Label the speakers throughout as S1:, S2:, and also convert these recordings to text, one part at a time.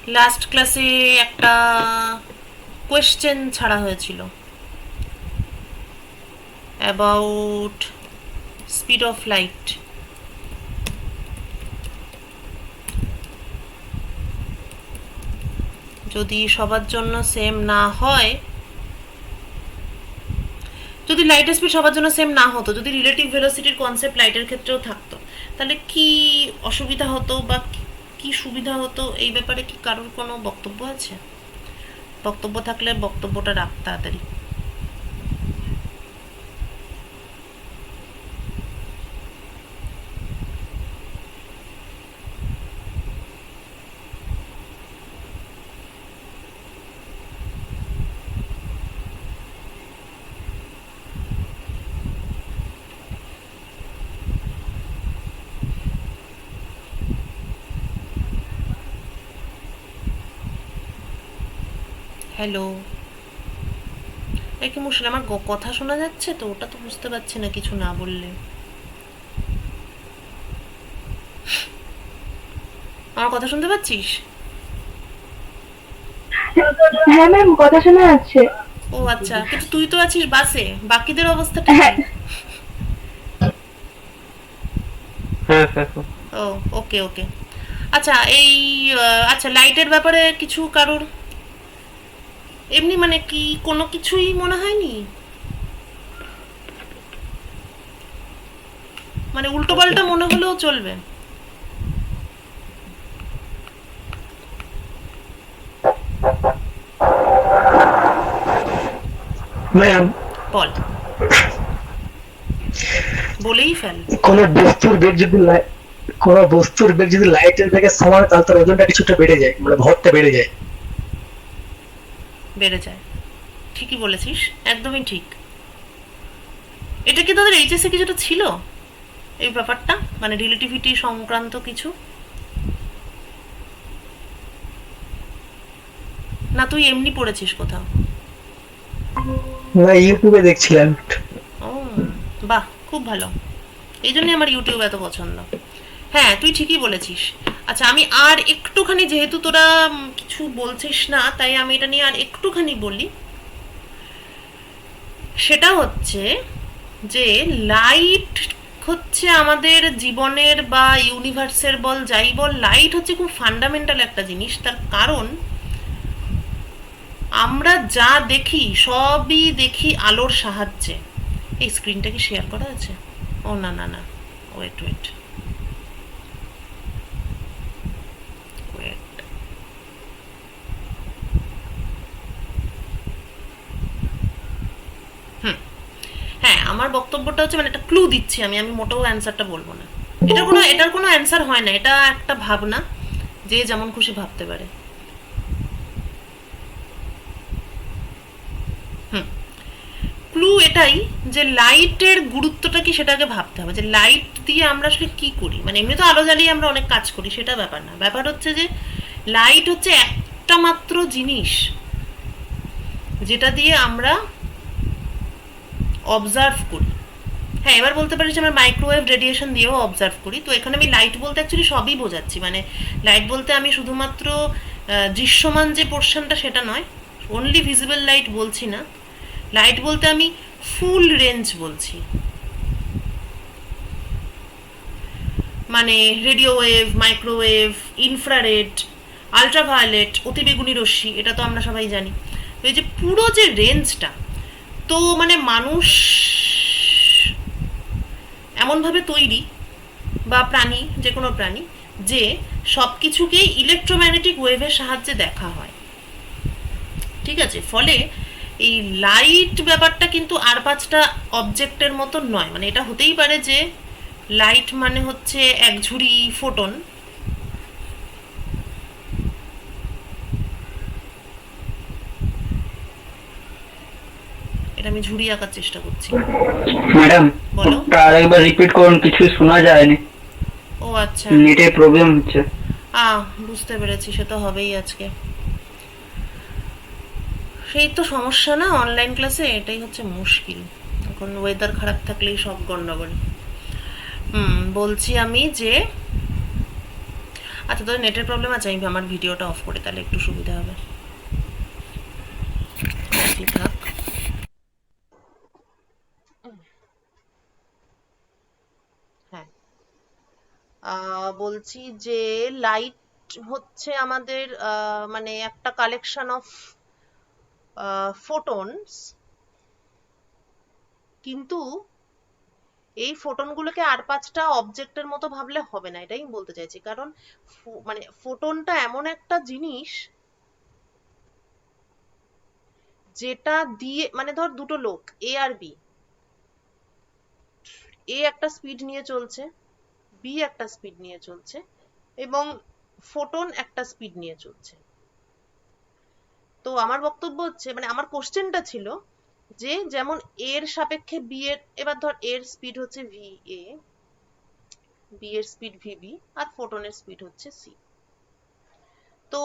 S1: Last ক্লাসে একটা question ছাড়া হয়েছিল অ্যাবাউট স্পিড অফ লাইট। যদি সবার জন্য সেম না হয়, যদি লাইটের স্পিড সবার জন্য সেম না হতো, যদি রিলেটিভ ভেলোসিটির কনসেপ্ট লাইটের ক্ষেত্রেও থাকতো, তাহলে কি অসুবিধা হতো বা কি সুবিধা হতো, এই ব্যাপারে কি কারোর কোনো বক্তব্য আছে? বক্তব্য থাকলে বক্তব্যটা রাখ তাড়াতাড়ি। হ্যালো, কি মুশকিল, আমার কথা শোনা যাচ্ছে তো? ওটা তো বুঝতে পারছি না কিছু না বললে। আমার কথা শুনতে পাচ্ছিস?
S2: হ্যাঁ ম্যাম, কথা শোনা যাচ্ছে।
S1: ও আচ্ছা, কিন্তু তুই তো আছিস বাসে, বাকিদের অবস্থাটা কি?
S2: হ্যাঁ
S3: হ্যাঁ হ্যাঁ হ্যাঁ।
S1: ও, ওকে ওকে। আচ্ছা, এই আচ্ছা, লাইটের ব্যাপারে কিছু কারোর এমনি মানে কি কোনো কিছুই মনে হয়নি? মানে উল্টো পাল্টা মনে হলেও চলবে?
S3: ম্যাম,
S1: বল, বলেই ফেল।
S3: কোনো বস্তুর বেগ যদি কোনো বস্তুর বেগ যদি লাইটের বেগের সমান, তাহলে তার ওজনটা কিছুটা বেড়ে যায়, মানে ভরটা বেড়ে যায়।
S1: বেড়ে যায়, ঠিকই বলেছিস, একদমই ঠিক। এটা কি তোদের এইচএসে কিছুটা ছিল এই ব্যাপারটা, মানে রিলেটিভিটি সংক্রান্ত কিছু? না তুই এমনি পড়েছিস কোথাও?
S3: না, ইউটিউবে দেখছিলাম।
S1: ও বাহ, খুব ভালো। এই জন্যই আমার ইউটিউব এত পছন্দ। হ্যাঁ, তুই ঠিকই বলেছিস। আচ্ছা, আমি আর একটুখানি, যেহেতু তোরা কিছু বলছিস না, তাই আমি এটা নিয়ে আর একটুখানি বলি। সেটা হচ্ছে যে লাইট হচ্ছে আমাদের জীবনের বা ইউনিভার্সের বল, যাই বল, লাইট হচ্ছে খুব ফান্ডামেন্টাল একটা জিনিস। তার কারণ আমরা যা দেখি সবই দেখি আলোর সাহায্যে। এই স্ক্রিনটা কি শেয়ার করা আছে? ও না না না, ওয়েট ওয়েট ওয়েট। হ্যাঁ, আমার বক্তব্যটা হচ্ছে, মানে একটা ক্লু দিচ্ছি আমি, মোটেও অ্যান্সারটা বলবো না। এটার কোনো অ্যান্সার হয় না, এটা একটা ভাবনা, যে যেমন খুশি ভাবতে পারে। ক্লু এটাই যে লাইটের গুরুত্বটা কি সেটাকে ভাবতে হবে, যে লাইট দিয়ে আমরা আসলে কি করি। মানে এমনি তো আলো জ্বালিয়ে আমরা অনেক কাজ করি, সেটা ব্যাপার না। ব্যাপার হচ্ছে যে লাইট হচ্ছে একটা মাত্র জিনিস যেটা দিয়ে আমরা অবজার্ভ করি। হ্যাঁ, এবার বলতে পারিস আমরা মাইক্রোওয়েভ রেডিয়েশন দিয়েও অবজার্ভ করি। তো এখানে আমি লাইট বলতে অ্যাকচুয়ালি সবই বোঝাচ্ছি। মানে লাইট বলতে আমি শুধুমাত্র দৃশ্যমান যে পোর্শনটা সেটা নয়, অনলি ভিজিবল লাইট বলছি না। লাইট বলতে আমি ফুল রেঞ্জ বলছি। মানে radio wave, microwave, infrared, ultraviolet, অতিবেগুনি রশ্মি, এটা তো আমরা সবাই জানি। তো এই যে পুরো যে রেঞ্জটা, তো মানে মানুষ এমনভাবে তৈরি, বা প্রাণী, যে কোনো প্রাণী, যে সব কিছুকেই ইলেকট্রোম্যাগনেটিক ওয়েভের সাহায্যে দেখা হয়। ঠিক আছে? ফলে এই লাইট ব্যাপারটা কিন্তু আর পাঁচটা অবজেক্টের মতো নয়। মানে এটা হতেই পারে যে লাইট মানে হচ্ছে এক ঝুড়ি ফোটন, এটা আমি ঝুড়ি আঁকার চেষ্টা করছি।
S3: ম্যাডাম,
S1: বলো।
S3: ওটা আরেকবার রিপিট করুন, কিছু শোনা যায়নি।
S1: ও আচ্ছা,
S3: নেটের প্রবলেম হচ্ছে।
S1: বুঝতে পেরেছি, সে তো হবেই আজকে। সেই তো সমস্যা না অনলাইন ক্লাসে, এটাই হচ্ছে মুশকিল। এখন ওয়েদার খারাপ থাকলেই সব গন্ডগোল। বলছি আমি যে আচ্ছা, তোদের নেটের প্রবলেম আছে, আমি আমার ভিডিওটা অফ করে তাহলে একটু সুবিধা হবে। ঠিক থাক। হ্যাঁ, বলছি যে লাইট হচ্ছে আমাদের মানে একটা কালেকশন অফ ফোটনস, কিন্তু এই ফোটনগুলোকে আর পাঁচটা অবজেক্টের মতো ভাবলে হবে না, এটাই আমি বলতে চাইছি। কারণ মানে ফোটনটা এমন একটা জিনিস যেটা দিয়ে, মানে ধর দুটো লোক এ আর বি, এ একটা স্পিড নিয়ে চলছে, বি একটা স্পিড নিয়ে চলছে, এবং ফোটন একটা স্পিড নিয়ে চলছে। তো আমার বক্তব্য হচ্ছে, মানে আমার কোশ্চেনটা ছিল যে যেমন এর সাপেক্ষে বি এর, এবার ধর এর স্পিড হচ্ছে ভি এ, বি এর স্পিড ভি বি, আর ফোটনের স্পিড হচ্ছে সি। তো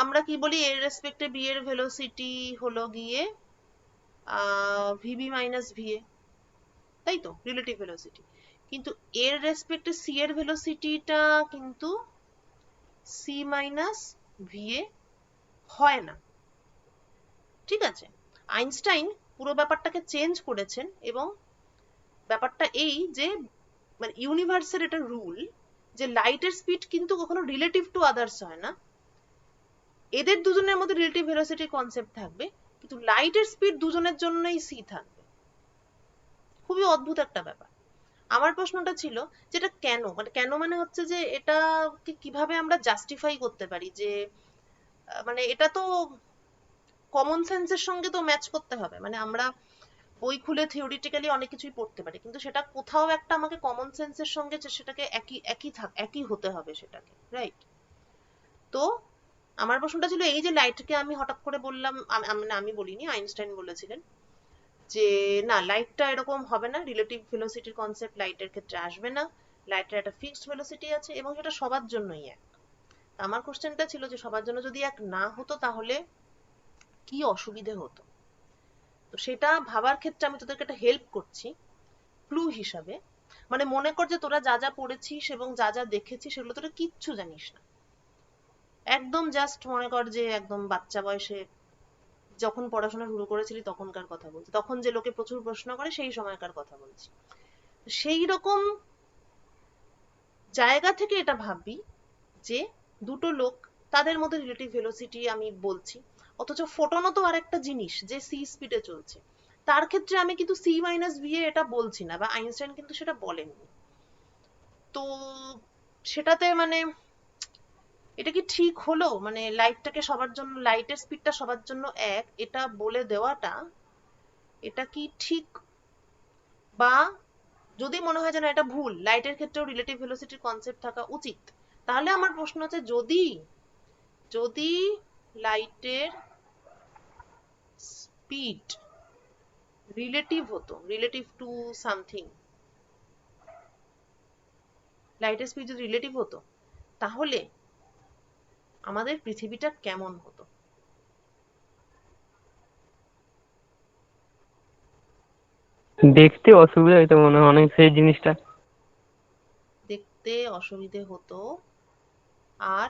S1: আমরা কি বলি, এর রেসপেক্টে বি এর ভেলোসিটি হলো গিয়ে ভিবি মাইনাস ভিএ, তাই তো, রিলেটিভ ভেলোসিটি। কিন্তু এর রেসপেক্টে সি এর ভেলোসিটিটা কিন্তু সি মাইনাস ভিএ হয় না, ঠিক আছে? আইনস্টাইন পুরো ব্যাপারটাকে চেঞ্জ করেছেন, এবং ব্যাপারটা এই যে মানে ইউনিভার্সের এটা রুল যে লাইটের স্পিড কিন্তু কখনো রিলেটিভ টু আদার্স হয় না। এদের দুজনের মধ্যে রিলেটিভ ভেলোসিটির কনসেপ্ট থাকবে, কিন্তু লাইটের স্পিড দুজনের জন্যই সি থাকবে। খুবই অদ্ভুত একটা ব্যাপার। আমার প্রশ্নটা ছিল যেটা কেন, মানে কেন মানে হচ্ছে যে এটা কিভাবে আমরা জাস্টিফাই করতে পারি, যে মানে এটা তো কমন সেন্সের সঙ্গে তো ম্যাচ করতে হবে। মানে আমরা বই খুলে থিওরিটিক্যালি অনেক কিছুই পড়তে পারি, কিন্তু সেটা কোথাও একটা আমাকে কমন সেন্সের সঙ্গে সেটাকে একই হতে হবে সেটাকে, রাইট? তো আমার প্রশ্নটা ছিল এই যে লাইটকে আমি হঠাৎ করে বললাম, আমি বলিনি, আইনস্টাইন বলেছিলেন যে না, লাইটটা এরকম হবে না, রিলেটিভ ভেলোসিটির কনসেপ্ট লাইটের ক্ষেত্রে আসবে না, লাইটের একটা ফিক্সড ভেলোসিটি আছে এবং সেটা সবার জন্যই এক। আমার কোশ্চেনটা ছিল যে সবার জন্য যদি এক না হতো তাহলে কি অসুবিধে হতো। তো সেটা ভাবার ক্ষেত্রে আমি তোদেরকে একটা হেল্প করছি ক্লু হিসাবে। মানে মনে কর যে তোরা যা যা পড়েছিস এবং যা যা দেখেছিস সেগুলো তোরা কিচ্ছু জানিস না, একদম জাস্ট মনে কর যে একদম বাচ্চা বয়সে যখন পড়াশোনা শুরু করেছিলি তখনকার কথা বলছি, তখন যে লোকে প্রচুর প্রশ্ন করে সেই সময়কার কথা বলছি। সেই রকম জায়গা থেকে এটা ভাববি যে দুটো লোক, তাদের মধ্যে রিলেটিভ ভেলোসিটি আমি বলছি, অথচ ফোটনও তো আরেকটা জিনিস যে সি স্পিডে চলছে। তার ক্ষেত্রে আমি কিন্তু সি মাইনাস ভি এ এটা বলছি না, বা আইনস্টাইন কিন্তু সেটা বলেননি। তো সেটাতে মানে এটা কি ঠিক হলো, মানে লাইটটাকে সবার জন্য, লাইটের স্পিডটা সবার জন্য এক, এটা বলে দেওয়াটা এটা কি ঠিক? বা যদি মনে হয় যে না এটা ভুল, লাইটের ক্ষেত্রেও রিলেটিভ ভেলোসিটির কনসেপ্ট থাকা উচিত, তাহলে আমার প্রশ্ন হচ্ছে যদি যদি লাইটের স্পিড রিলেটিভ হতো, রিলেটিভ টু সামথিং, লাইটের স্পিড যদি রিলেটিভ হতো তাহলে আমাদের পৃথিবীটা কেমন হতো?
S4: দেখতে অসুবিধা হইতো মনে হয় অনেক সেই জিনিসটা।
S1: দেখতে অসুবিধে হতো, আর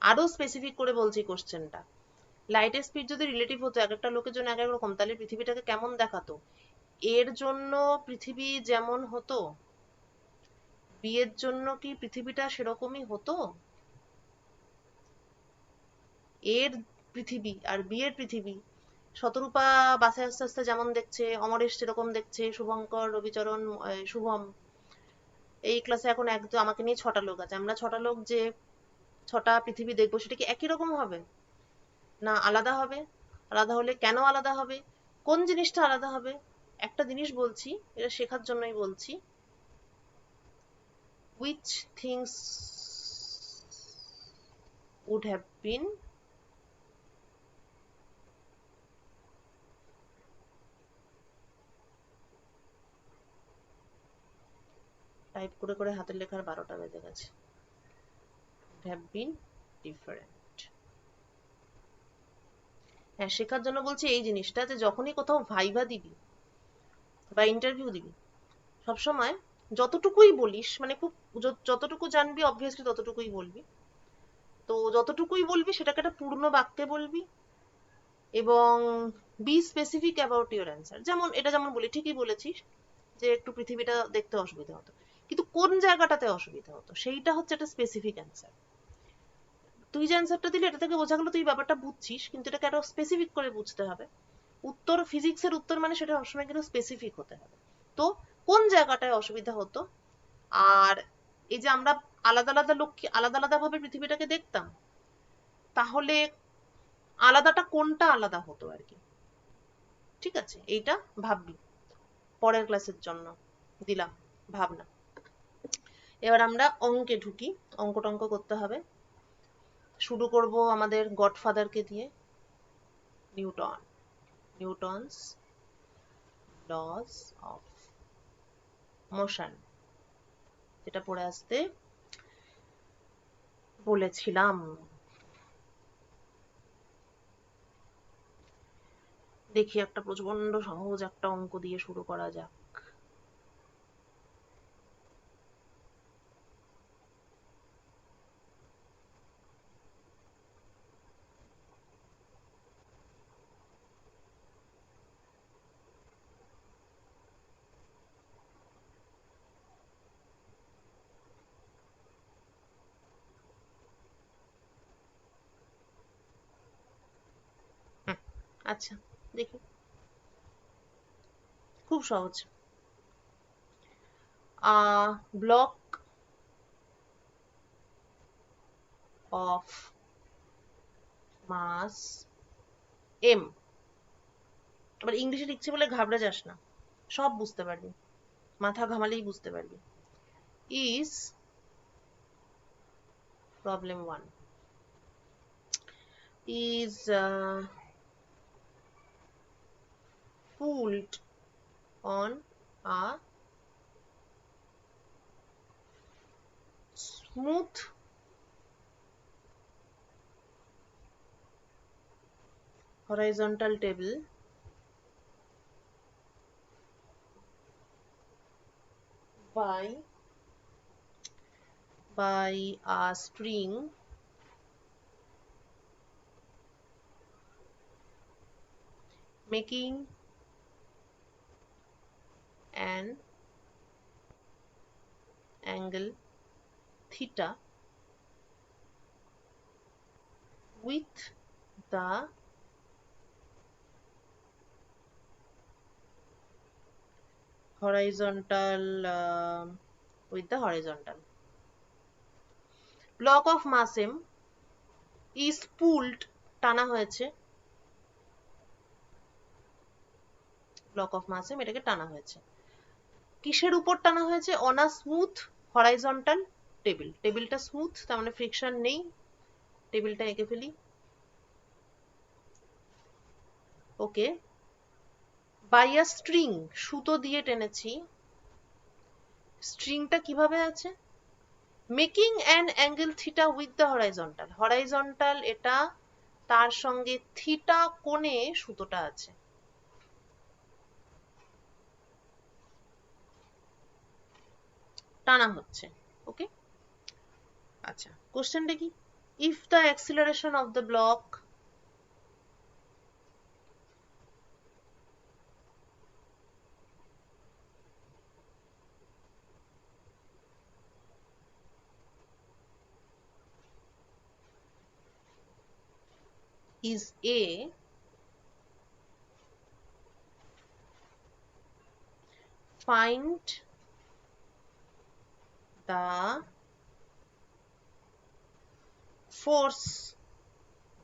S1: আরো স্পেসিফিক করে বলছি কোশ্চেনটা, লাইটের স্পিড যদি রিলেটিভ হতো এক একটা লোকের জন্য এক এক রকম, তাহলে পৃথিবীটাকে কেমন দেখাতো? এর জন্য পৃথিবী যেমন হতো, বিয়ের জন্য কি পৃথিবীটা সেরকমই হতো? এর পৃথিবী আর বিয়ের পৃথিবী, শতরূপা বাসে আস্তে আস্তে যেমন দেখছে, অমরেশ যেরকম দেখছে, শুভঙ্কর, রবিচরণ, শুভম, এই ক্লাসে এখন একদম আমাকে নিয়ে 6টা লোক আছে, আমরা 6টা লোক যে 6টা পৃথিবী দেখবো সেটা কি একই রকম হবে, না আলাদা হবে? আলাদা হলে কেন আলাদা হবে, কোন জিনিসটা আলাদা হবে? একটা জিনিস বলছি, এটা শেখার জন্যই বলছি, which things would have been type করে করে হাতের লেখার 12টা বেজে গেছে, have been different। হ্যাঁ, শেখার জন্য বলছি এই জিনিসটা, যে যখনই কোথাও ভাইভা দিবি বা ইন্টারভিউ দিবি, সবসময় যতটুকুই বলিস, মানে খুব যতটুকু জানবি অবভিয়াসলি ততটুকুই বলবি। তো যতটুকুই বলবি সেটাকে একটা পূর্ণ বাক্যে বলবি, এবং B specific about your answer. যেমন এটা যেমন বলি, ঠিকই বলেছিস যে একটু পৃথিবীটা দেখতে অসুবিধা হতো, কিন্তু কোন জায়গাটাতে অসুবিধা হতো সেইটা হচ্ছে একটা স্পেসিফিক অ্যান্সার। তুই যে অ্যান্সারটা দিলি এটা থেকে বোঝা গেলো তুই ব্যাপারটা বুঝছিস, কিন্তু এটাকে আরো স্পেসিফিক করে বুঝতে হবে। উত্তর, ফিজিক্সের উত্তর মানে সেটা সবসময় কিন্তু স্পেসিফিক হতে হবে। তো কোন জায়গাটায় অসুবিধা হতো, আর এই যে আমরা আলাদা আলাদা লোককে আলাদা আলাদা ভাবে পৃথিবীটাকে দেখতাম, তাহলে আলাদাটা কোনটা আলাদা হতো আর কি। ঠিক আছে, এইটা ভাববি, পরের ক্লাসের জন্য দিলাম ভাবনা। এবার আমরা অঙ্কে ঢুকি, অঙ্ক টঙ্ক করতে হবে। শুরু করব আমাদের গডফাদারকে দিয়ে, Newton, Newton's loss of motion, যেটা পড়ে আসতে বলেছিলাম। দেখি একটা প্রচন্ড সহজ একটা অঙ্ক দিয়ে শুরু করা যাক। আচ্ছা দেখি, খুব সহজ। ব্লক অফ মাস এম, আবার ইংলিশে লিখছি বলে ঘাবড়ে যাস না, সব বুঝতে পারবি, মাথা ঘামালেই বুঝতে পারবি। Is problem 1 is pulled on a smooth horizontal table by a string making an angle theta with the horizontal block of mass m is pulled, টানা হয়েছে, ব্লক অফ মাস এম এটাকে টানা হয়েছে, কিসের উপর টানা হয়েছে? On a smooth horizontal table, টেবিলটা স্মুথ তার মানে ফ্রিকশন নেই, টেবিলটা এঁকে ফেলি। ওকে, বাই আ স্ট্রিং, সুতো দিয়ে টেনেছি। স্ট্রিংটা কিভাবে আছে? Making an angle theta with the horizontal, horizontal এটা, তার সঙ্গে থিটা কোণে সুতোটা আছে। টানা হচ্ছে। ওকে, আচ্ছা কোশ্চেনটা কি? If the acceleration of the block is a, find the force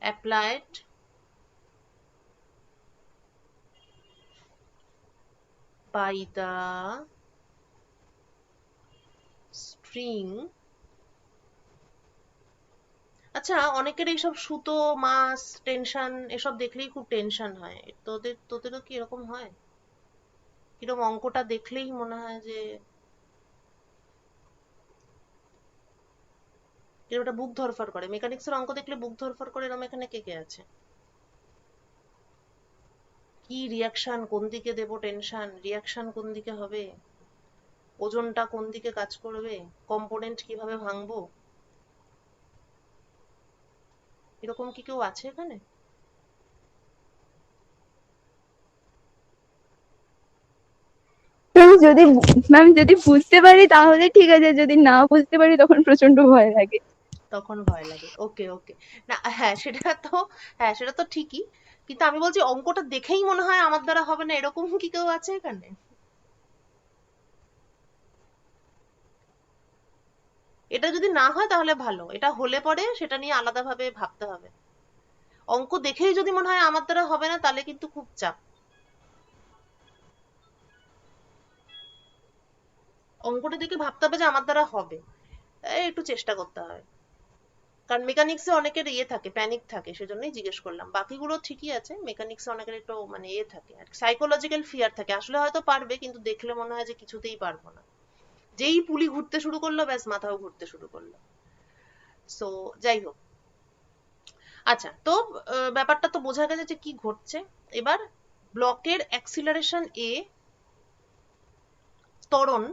S1: applied by the string। আচ্ছা, অনেকের এইসব সুতো, মাস, টেনশন এসব দেখলেই খুব টেনশন হয়, তোদেরও কি এরকম হয়? কিরকম অঙ্কটা দেখলেই মনে হয় যে কিরকম একটা বুক ধরফর করে? মেকানিক্সের অঙ্ক দেখলে বুক ধরফর করে, এরকম এখানে কে কে আছে? কি রিয়াকশন, কোন দিকে দেব টেনশন, রিয়াকশন কোন দিকে হবে? ওজনটা কোন দিকে কাজ করবে, কম্পোনেন্ট কিভাবে ভাঙবো, এরকম কি কেউ আছে এখানে?
S2: ম্যাম যদি বুঝতে পারি তাহলে ঠিক আছে, যদি না বুঝতে পারি তখন প্রচন্ড ভয় লাগে।
S1: তখন ভয় লাগে, ওকে ওকে। না হ্যাঁ সেটা তো, হ্যাঁ সেটা তো ঠিকই, কিন্তু আমি বলছি অঙ্কটা দেখেই মনে হয় আমার দ্বারা হবে না, এরকম কি কেউ আছে এখানে? এটা যদি না হয় তাহলে ভালো, এটা হলে পরে সেটা নিয়ে আলাদাভাবে ভাবতে হবে। অঙ্ক দেখেই যদি মনে হয় আমার দ্বারা হবে না, তাহলে কিন্তু খুব চাপ। অঙ্কটা দেখে ভাবতে হবে যে আমার দ্বারা হবে, একটু চেষ্টা করতে হবে। কারণ মেকানিক্সে অনেকের ইয়ে থাকে, প্যানিক থাকে, সেজন্যই জিজ্ঞেস করলাম। বাকিগুলো ঠিকই আছে, মেকানিক্সে অনেকের একটু মানে ইয়ে থাকে আর সাইকোলজিক্যাল ফিয়ার থাকে, আসলে হয়তো পারবে কিন্তু দেখলে মনে হয় যে কিছুতেই পারবো না। যেই পুলি ঘুরতে শুরু করলো ব্যাস মাথাও ঘুরতে শুরু করলো। সো যাই হোক, আচ্ছা তো ব্যাপারটা তো বোঝা গেছে যে কি ঘটছে। এবার ব্লকের অ্যাক্সিলারেশন এ ত্বরণ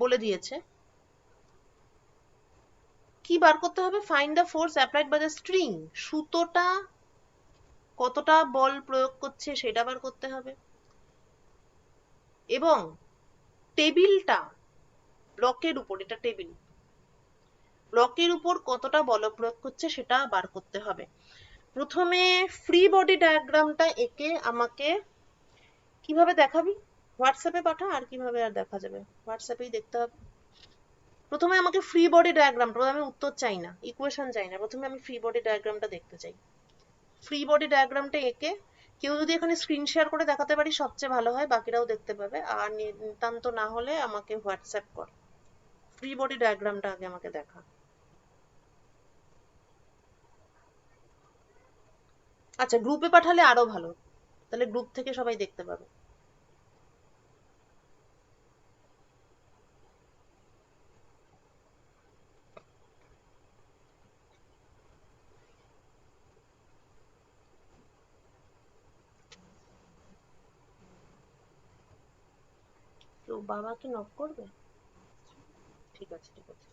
S1: বলে দিয়েছে, কি বার করতে হবে? Find the force applied by the string. সুতোটা কতটা বল প্রয়োগ করছে সেটা বার করতে হবে, এবং টেবিলটা ব্লকের উপর, এটা টেবিল, ব্লকের উপর কতটা বল প্রয়োগ করছে সেটা বার করতে হবে। প্রথমে ফ্রি বডি ডায়াগ্রামটা এঁকে আমাকে কিভাবে দেখাবি? হোয়াটসঅ্যাপে পাঠা, আর কিভাবে আর দেখা যাবে, হোয়াটসঅ্যাপেই দেখতে হবে। প্রথমে আমাকে ফ্রি বডি ডায়াগ্রামটা, আমি উত্তর চাই না, ইকুয়েশন চাই না, প্রথমে আমি ফ্রি বডি ডায়াগ্রামটা দেখতে চাই। ফ্রি বডি ডায়াগ্রামটা এঁকে কেউ যদি এখানে স্ক্রিন শেয়ার করে দেখাতে পারি সবচেয়ে ভালো হয়, বাকিরাও দেখতে পাবে, আর নিতান্ত না হলে আমাকে হোয়াটসঅ্যাপ কর। ফ্রি বডি ডায়াগ্রামটা আগে আমাকে দেখা। আচ্ছা গ্রুপে পাঠালে আরো ভালো, তাহলে গ্রুপ থেকে সবাই দেখতে পাবে। তো বাবা কি নক করবে? ঠিক আছে ঠিক আছে।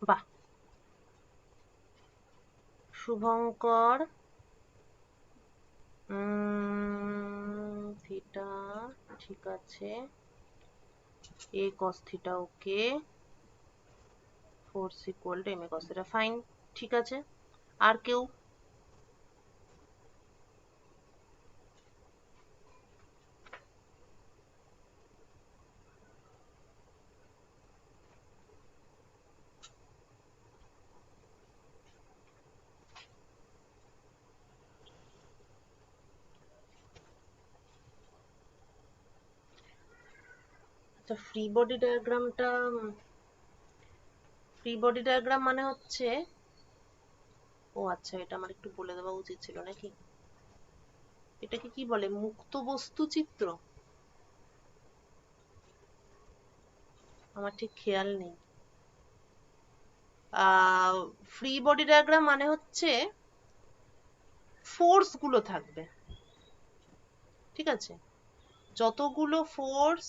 S1: বাহ, শুভঙ্কর থিটা ঠিক আছে, A cos theta okay, force equal to M A cos theta, fine, ঠিক আছে। আর কেউ? আচ্ছা, ফ্রি বডি ডায়াগ্রাম মানে হচ্ছে, ও আচ্ছা, এটা আমার একটু বলে দেওয়া উচিত ছিল নাকি। এটাকে কি বলে, মুক্ত বস্তু চিত্র? আমার ঠিক খেয়াল নেই। ফ্রি বডি ডায়াগ্রাম মানে হচ্ছে ফোর্স গুলো থাকবে, ঠিক আছে? যতগুলো ফোর্স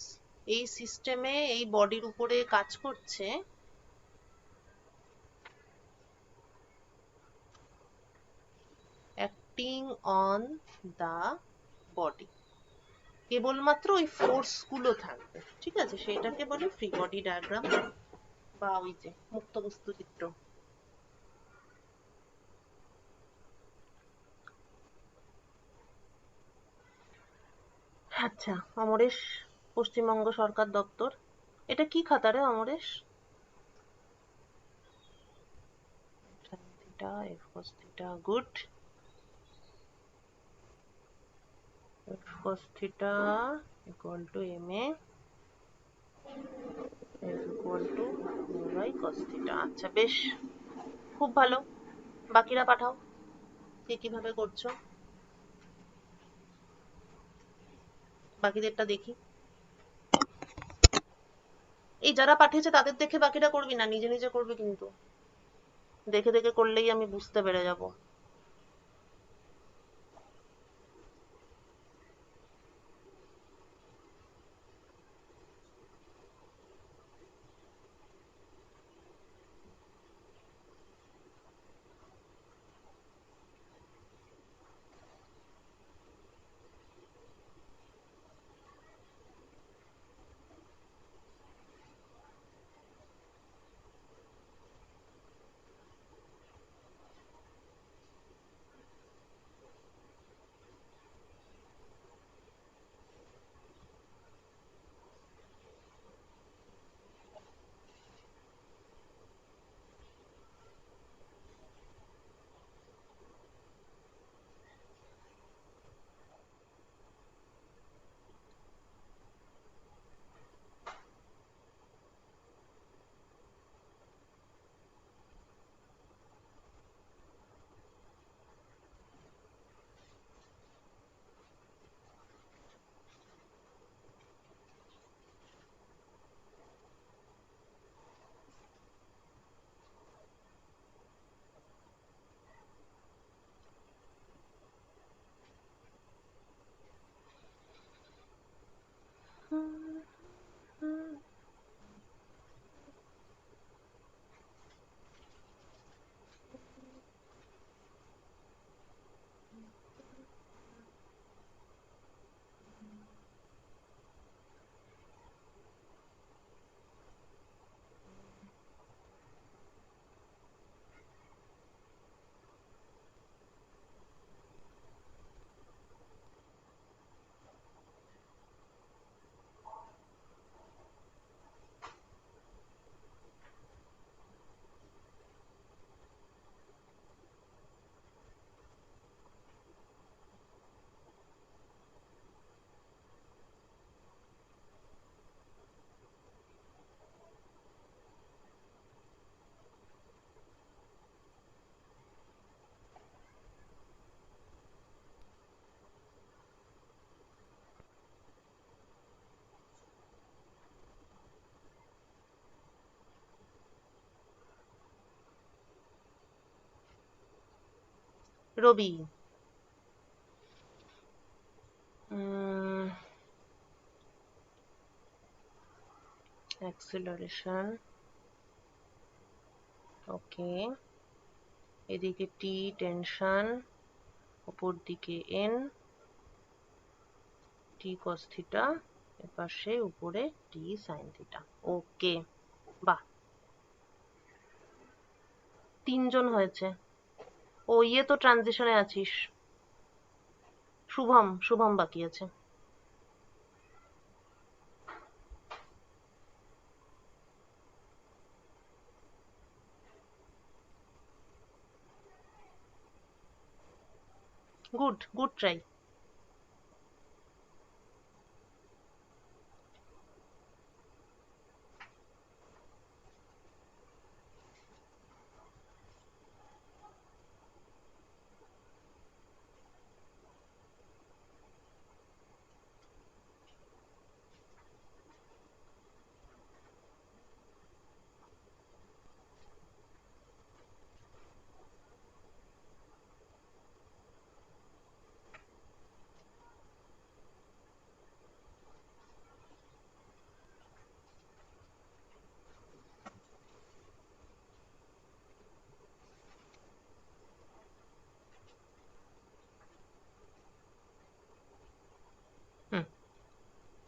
S1: এই সিস্টেমে, এই বডির উপরে কাজ করছে, অ্যাক্টিং অন দা বডি, কেবলমাত্র ওই ফোর্স গুলো থাকবে, ঠিক আছে? সেটাকে বলে ফ্রি বডি ডায়াগ্রাম, বা ওই যে মুক্ত বস্তু চিত্র। আচ্ছা, অমরেশ, পশ্চিমবঙ্গ সরকার দপ্তর। এটা কি খাতা রে Amaresh? sin theta, f cos theta, good. f cos theta equal to ma, f equal to mu by cos theta। আচ্ছা, বেশ, খুব ভালো। বাকিরা পাঠাও, কে কিভাবে করছো, বাকিদেরটা দেখি। এই যারা পাঠিয়েছে তাদের দেখে বাকিরা করবি না, নিজে নিজে করবি কিন্তু। দেখে দেখে করলেই আমি বুঝতে পেরে যাব। রবি, অ্যাক্সিলারেশন, ওকে, এদিকে টি টেনশন, অপর দিকে এন, টি কস থিটা, এপাশে উপরে টি সাইন থিটা। ওকে, বাহ, তিনজন হয়েছে। ও ইয়ে তো ট্রানজিশনে আছিস, শুভম, শুভম বাকি আছে। Good, good try.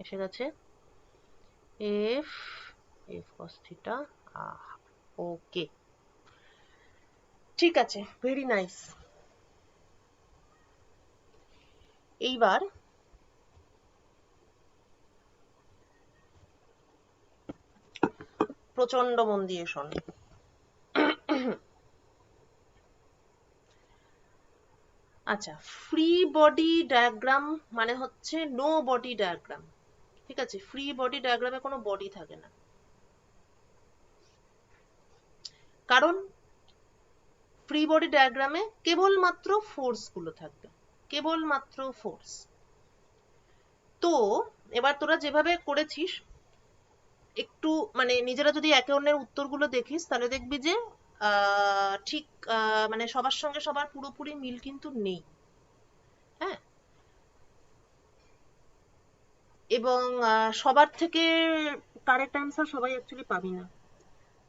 S1: এসে গেছে এফ এফ কস থিটা। ওকে, ঠিক আছে, ভেরি নাইস। এইবার প্রচন্ড মন দিয়ে শোন। আচ্ছা, ফ্রি বডি ডায়াগ্রাম মানে হচ্ছে নো বডি ডায়াগ্রাম। ঠিক আছে, ফ্রি বডি ডায়াগ্রামে কোনো বডি থাকে না, কারণ ফ্রি বডি ডায়াগ্রামে কেবলমাত্র ফোর্স গুলো থাকবে, কেবলমাত্র ফোর্স। তো এবার তোরা যেভাবে করেছিস একটু মানে নিজেরা যদি একে অন্যের উত্তরগুলো দেখিস তাহলে দেখবি যে ঠিক মানে সবার সঙ্গে সবার পুরোপুরি মিল কিন্তু নেই। হ্যাঁ, এবং সবার থেকে কারেক্ট অ্যান্সার সবাই অ্যাকচুয়ালি পাবি না।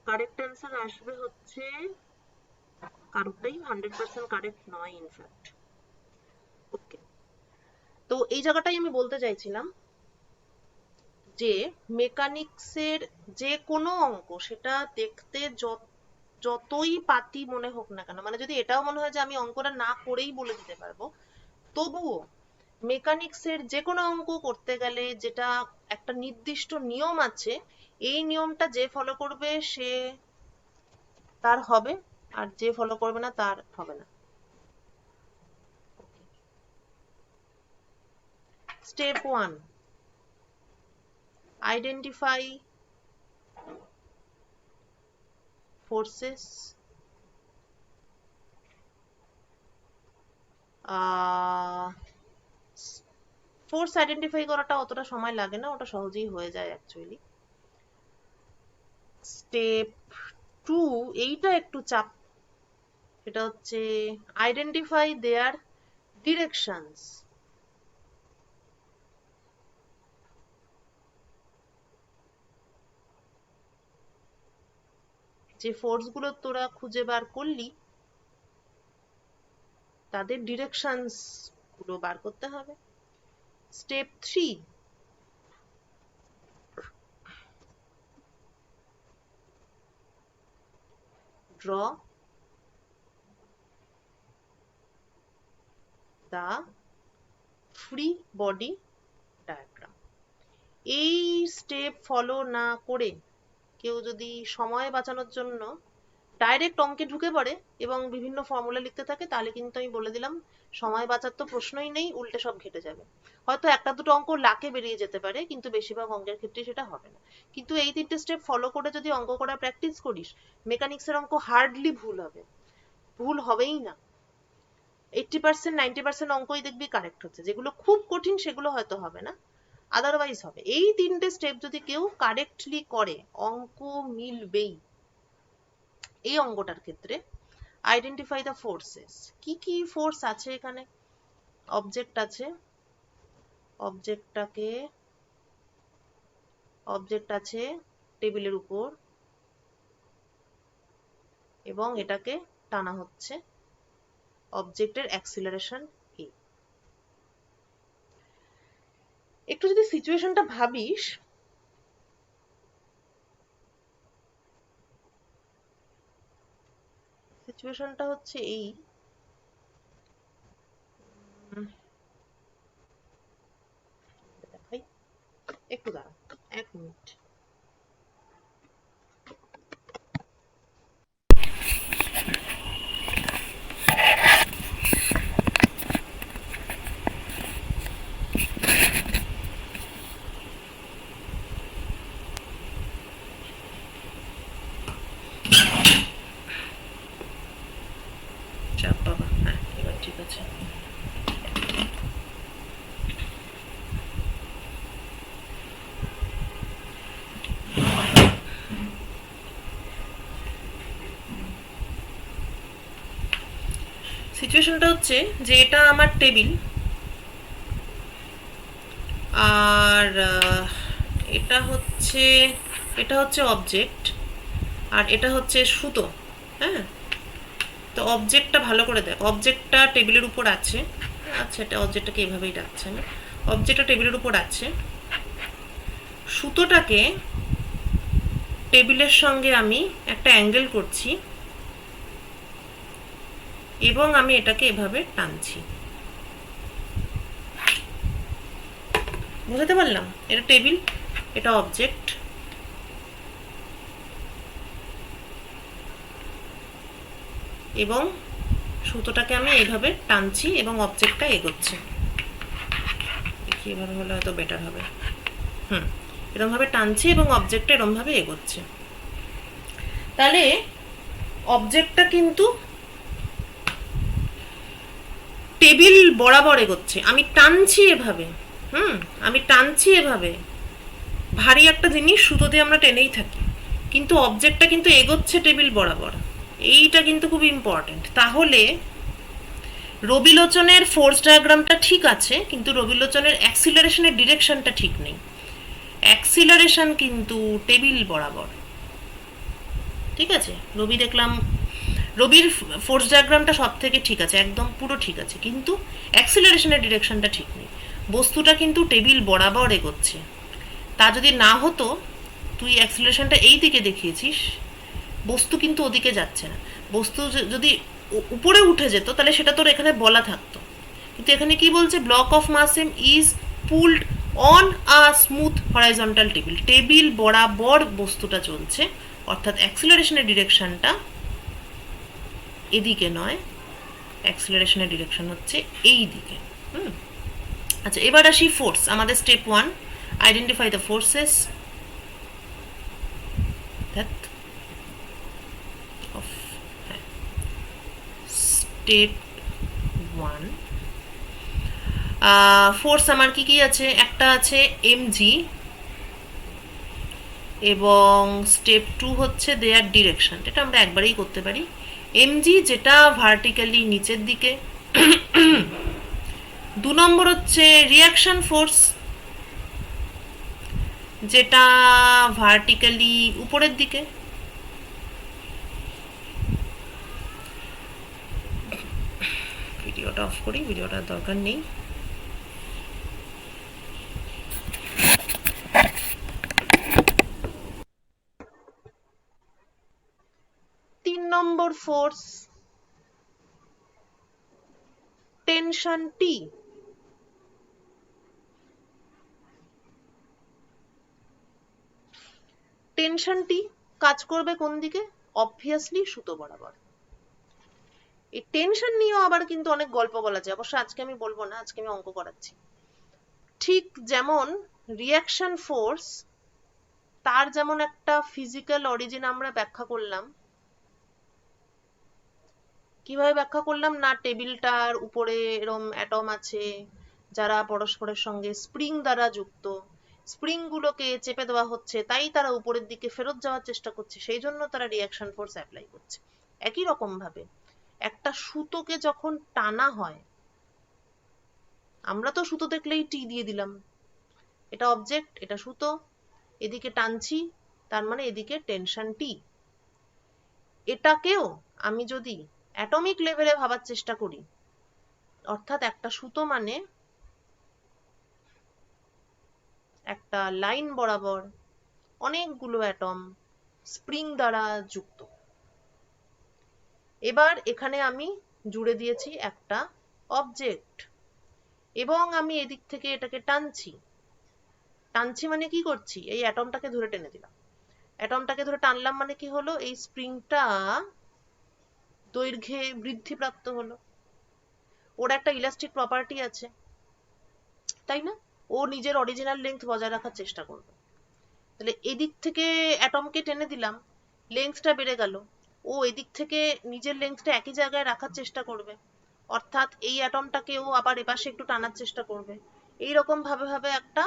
S1: কারেক্ট অ্যান্সার আসবে হচ্ছে কারোটাই 100% কারেক্ট নয় ইনফ্যাক্ট। ওকে, তো এই জায়গাটাই আমি বলতে চাইছিলাম যে মেকানিক্সের যে কোনো অঙ্ক সেটা দেখতে যতই পাতি মনে হোক না কেন, মানে যদি এটাও মনে হয় যে আমি অঙ্কটা না করেই বলে দিতে পারবো, তবুও মেকানিক্সের যে কোনো অঙ্ক করতে গেলে যেটা একটা নির্দিষ্ট নিয়ম আছে, এই নিয়মটা যে ফলো করবে সে তার হবে, আর যে ফলো করবে না তার হবে না। Step 1, identify forces, force identify করাটা অতটা সময় লাগে না, ওটা সহজেই হয়ে যায় অ্যাকচুয়ালি। স্টেপ 2, এইটা একটু চাপ, সেটা হচ্ছে আইডেন্টিফাই দেয়ার ডিরেকশনস। যে ফোর্স গুলো তোরা খুঁজে বার করলি তাদের ডিরেকশনস গুলো বার করতে হবে। Step 3, draw the free body diagram. এই স্টেপ ফলো না করে কেউ যদি সময় বাঁচানোর জন্য ডাইরেক্ট অঙ্কে ঢুকে পড়ে এবং বিভিন্ন ফর্মুলা লিখতে থাকে, তাহলে কিন্তু আমি বলে দিলাম সময় বাঁচার তো প্রশ্নই নেই, উল্টে সব ঘেটে যাবে। হয়তো একটা দুটো অঙ্ক লাখে বেরিয়ে যেতে পারে, কিন্তু বেশিরভাগ অঙ্কের ক্ষেত্রে সেটা হবে না। কিন্তু এই 3টে স্টেপ ফলো করে যদি অঙ্ক করা প্র্যাকটিস করিস, মেকানিক্সের অঙ্ক হার্ডলি ভুল হবে, ভুল হবেই না। 80% 90% অঙ্কই দেখবি কারেক্ট হচ্ছে, যেগুলো খুব কঠিন সেগুলো হয়তো হবে না, আদারওয়াইজ হবে। এই 3টে স্টেপ যদি কেউ কারেক্টলি করে অঙ্ক মিলবেই। এই অঙ্কটার ক্ষেত্রে আইডেন্টিফাই দ্য ফোর্সেস, কি কি ফোর্স আছে এখানে। অবজেক্ট আছে, অবজেক্ট আছে টেবিলের উপর এবং এটাকে টানা হচ্ছে, অবজেক্টের অ্যাক্সিলারেশন কি। একটু যদি সিচুয়েশনটা ভাবিস, সিচুয়েশনটা হচ্ছে এই, দেখাই, একটু দাঁড়া 1 মিনিট। চাপ বাবা, হ্যাঁ এবার ঠিক আছে। সিচুয়েশনটা হচ্ছে যে এটা আমার টেবিল, আর এটা হচ্ছে অবজেক্ট, আর এটা হচ্ছে সুতো। হ্যাঁ, তো অবজেক্টটা ভালো করে দেখ, অবজেক্টটা টেবিলের উপর আছে। আচ্ছা, এটা অবজেক্টটাকে এভাবেই রাখছে, আমি অবজেক্টটা টেবিলের উপর আছে, সুতোটাকে টেবিলের সঙ্গে আমি একটা অ্যাঙ্গেল করছি এবং আমি এটাকে এভাবে টানছি। বুঝতে পারলাম? এটা টেবিল, এটা অবজেক্ট। এবং সুতোটাকে আমি এইভাবে টানছি এবং অবজেক্টটা এগোচ্ছে। এভাবে হলে হয়তো বেটার হবে। এরকম ভাবে টানছি এবং অবজেক্টটা এরকম ভাবে এগোচ্ছে। তাহলে অবজেক্টটা কিন্তু টেবিল বরাবর এগোচ্ছে। আমি টানছি এভাবে, আমি টানছি এভাবে। ভারী একটা জিনিস সুতো দিয়ে আমরা টেনেই থাকি, কিন্তু অবজেক্টটা কিন্তু এগোচ্ছে টেবিল বরাবর। এইটা কিন্তু খুব ইম্পর্টেন্ট। তাহলে রবিলোচনের ফোর্স ডায়াগ্রামটা ঠিক আছে, কিন্তু রবিলোচনের অ্যাক্সিলারেশনের ডিরেকশনটা ঠিক নেই। অ্যাক্সিলারেশন কিন্তু টেবিল বরাবর। ঠিক আছে? রবির ফোর্স ডায়াগ্রামটা সব থেকে ঠিক আছে, একদম পুরো ঠিক আছে, কিন্তু অ্যাক্সিলারেশনের ডিরেকশনটা ঠিক নেই। বস্তুটা কিন্তু টেবিল বরাবর এগোচ্ছে। তা যদি না হতো, তুই অ্যাক্সিলারেশনটা এই দিকে দেখিয়েছিস, বস্তু কিন্তু ওদিকে যাচ্ছে না। বস্তু যদি উপরে উঠে যেত তাহলে সেটা তোর এখানে বলা থাকতো, কিন্তু এখানে কি বলছে? Block of mass M is pulled on a smooth horizontal table. Table বরাবর বস্তুটা চলছে, অর্থাৎ অ্যাক্সিলারেশনের ডিরেকশনটা এদিকে নয়, অ্যাক্সিলারেশনের ডিরেকশন হচ্ছে এই দিকে। আচ্ছা, এবার আসি ফোর্স। আমাদের step 1, identify the forces. Step 1, force আমার কি কি আছে? একটা আছে mg, এবং স্টেপ 2 হচ্ছে দেয়ার ডিরেকশন। এটা আমরা একবারেই করতে পারি। mg যেটা ভার্টিক্যালি নিচের দিকে। 2 নম্বর হচ্ছে রিয়াকশন ফোর্স, যেটা ভার্টিক্যালি উপরের দিকে। ভিডিওটা অফ করি, ভিডিওটার দরকার নেই। নম্বর ফোর্স টেনশন টি। টেনশন টি কাজ করবে কোন দিকে? অবভিয়াসলি সুতো বরাবর। এই টেনশন নিয়েও আবার কিন্তু অনেক গল্প বলা যায়, অবশ্য আজকে আমি বলবো না, আজকে আমি অঙ্ক করাচ্ছি। ঠিক যেমন রিয়াকশন ফোর্স, তার যেমন একটা ফিজিক্যাল অরিজিন আমরা ব্যাখ্যা করলাম। কিভাবে ব্যাখ্যা করলাম? না, টেবিলটার উপরে এরম অ্যাটম আছে যারা পরস্পরের সঙ্গে স্প্রিং দ্বারা যুক্ত, স্প্রিং গুলোকে চেপে দেওয়া হচ্ছে, তাই তারা উপরের দিকে ফেরত যাওয়ার চেষ্টা করছে, সেই জন্য তারা রিয়াকশন ফোর্স অ্যাপ্লাই করছে। একই রকম ভাবে একটা সুতোকে যখন টানা হয়, আমরা তো সুতো দেখলেই টি দিয়ে দিলাম, এটা অবজেক্ট, এটা সুতো, এদিকে টানছি, তার মানে এদিকে টেনশন টি। এটাকেও আমি যদি অ্যাটমিক লেভেলে ভাবার চেষ্টা করি, অর্থাৎ একটা সুতো মানে একটা লাইন বরাবর অনেকগুলো অ্যাটম স্প্রিং দ্বারা যুক্ত। এবার এখানে আমি জুড়ে দিয়েছি একটা অবজেক্ট, এবং আমি এদিক থেকে এটাকে টানছি। টানছি মানে কি করছি? এই অ্যাটমটাকে ধরে টেনে দিলাম। অ্যাটমটাকে ধরে টানলাম মানে কি হলো? এই স্প্রিংটা দৈর্ঘ্যে বৃদ্ধিপ্রাপ্ত হলো। ওর একটা ইলাস্টিক প্রপার্টি আছে, তাই না? ও নিজের অরিজিনাল লেন্থ বজায় রাখার চেষ্টা করবে। তাহলে এদিক থেকে অ্যাটমকে টেনে দিলাম, লেন্থটা বেড়ে গেল। ও এদিক থেকে নিজের লেন্থটা একই জায়গায় রাখার চেষ্টা করবে, অর্থাৎ এই অ্যাটমটাকে ও আবার এপাশে একটু টানার চেষ্টা করবে। এইরকম ভাবে ভাবে একটা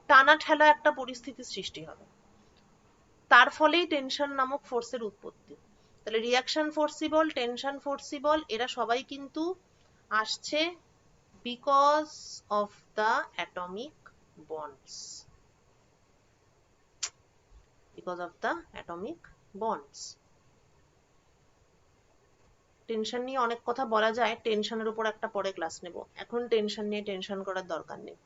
S1: টানা ঠেলা একটা পরিস্থিতির সৃষ্টি হবে। তার ফলেই টেনশন নামক ফোর্সের উৎপত্তি। তাহলে রিয়াকশন ফোর্সিবল, টেনশন ফোর্সিবল, এরা সবাই কিন্তু আসছে because of the atomic bonds. because of the atomic bonds. Tension নিয়ে অনেক কথা বলা যায়, টেনশনের উপর একটা পরে ক্লাস নেব, এখন টেনশন নিয়ে টেনশন করার দরকার নেই।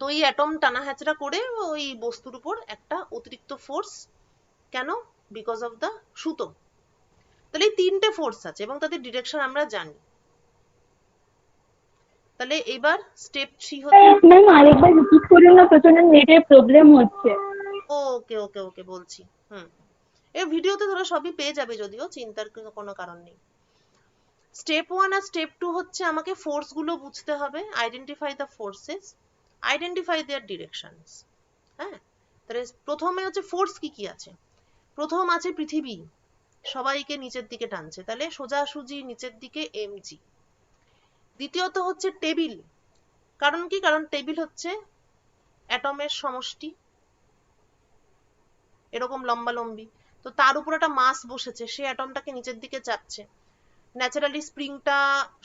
S1: তো এই অ্যাটম টানা হ্যাচড়া করে ওই বস্তুর উপর একটা অতিরিক্ত ফোর্স, কেন? বিকজ অফ দ্য সুতো। তাহলে এই তিনটে ফোর্স আছে এবং তাদের ডিরেকশন আমরা জানি। তাহলে এবার স্টেপ 3 হচ্ছে,
S2: ম্যাম আরেকবার রিপিট করুন না, প্রচন্ড নেটের প্রবলেম হচ্ছে।
S1: ওকে ওকে ওকে বলছি। এই ভিডিওতে তোরা সবই পেয়ে যাবে, যদিও চিন্তার কোনো কারণ নেই। স্টেপ 1 আর স্টেপ 2 হচ্ছে আমাকে ফোর্স গুলো বুঝতে হবে, identify the forces, identify there directions. হ্যাঁ, তাহলে প্রথমে হচ্ছে ফোর্স কি কি আছে। প্রথম আছে পৃথিবী, সবাইকে নিচের দিকে টানছে, তাহলে সোজাসুজি নিচের দিকে mg। দ্বিতীয়ত হচ্ছে টেবিল, কারণ কি? কারণ টেবিল হচ্ছে অ্যাটমের সমষ্টি, এরকম লম্বালম্বি, তো তার উপর একটা মাস বসেছে, সে অ্যাটমটাকে নিচের দিকে চাপছে। ন্যাচারালি স্প্রিংটা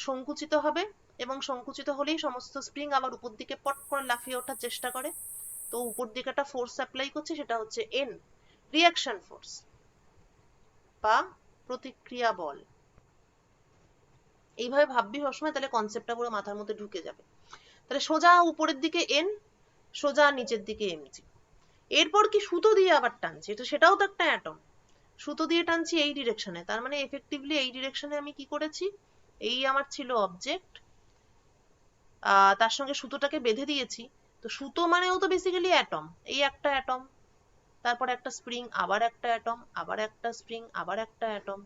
S1: সংকুচিত হবে এবং সংকুচিত হলেই সমস্ত স্প্রিং আবার উপর দিকে পট করে লাফিয়ে ওঠার চেষ্টা করে। তো উপর দিকে একটা ফোর্স অ্যাপ্লাই করছে, সেটা হচ্ছে এন, রিঅ্যাকশন ফোর্স বা প্রতিক্রিয়া বল। এইভাবে ভাববি সবসময়, তাহলে কনসেপ্টটা পুরো মাথার মধ্যে ঢুকে যাবে। তাহলে সোজা উপরের দিকে এন, সোজা নিচের দিকে এমজি। এরপর কি সুতো দিয়ে আবার টানছি, তো সেটাও তো একটা অ্যাটম, সুতো দিয়ে টানছি এই ডিরেকশনে, তার মানে এফেক্টিভলি এই ডিরেকশনে আমি কি করেছি, এই আমার ছিল অবজেক্ট, তার সঙ্গে সুতোটাকে বেঁধে দিয়েছি। তো সুতো মানেও তো বেসিক্যালি অ্যাটম, এই একটা অ্যাটম, তারপর একটা স্প্রিং, আবার একটা অ্যাটম, আবার একটা স্প্রিং, আবার একটা অ্যাটম।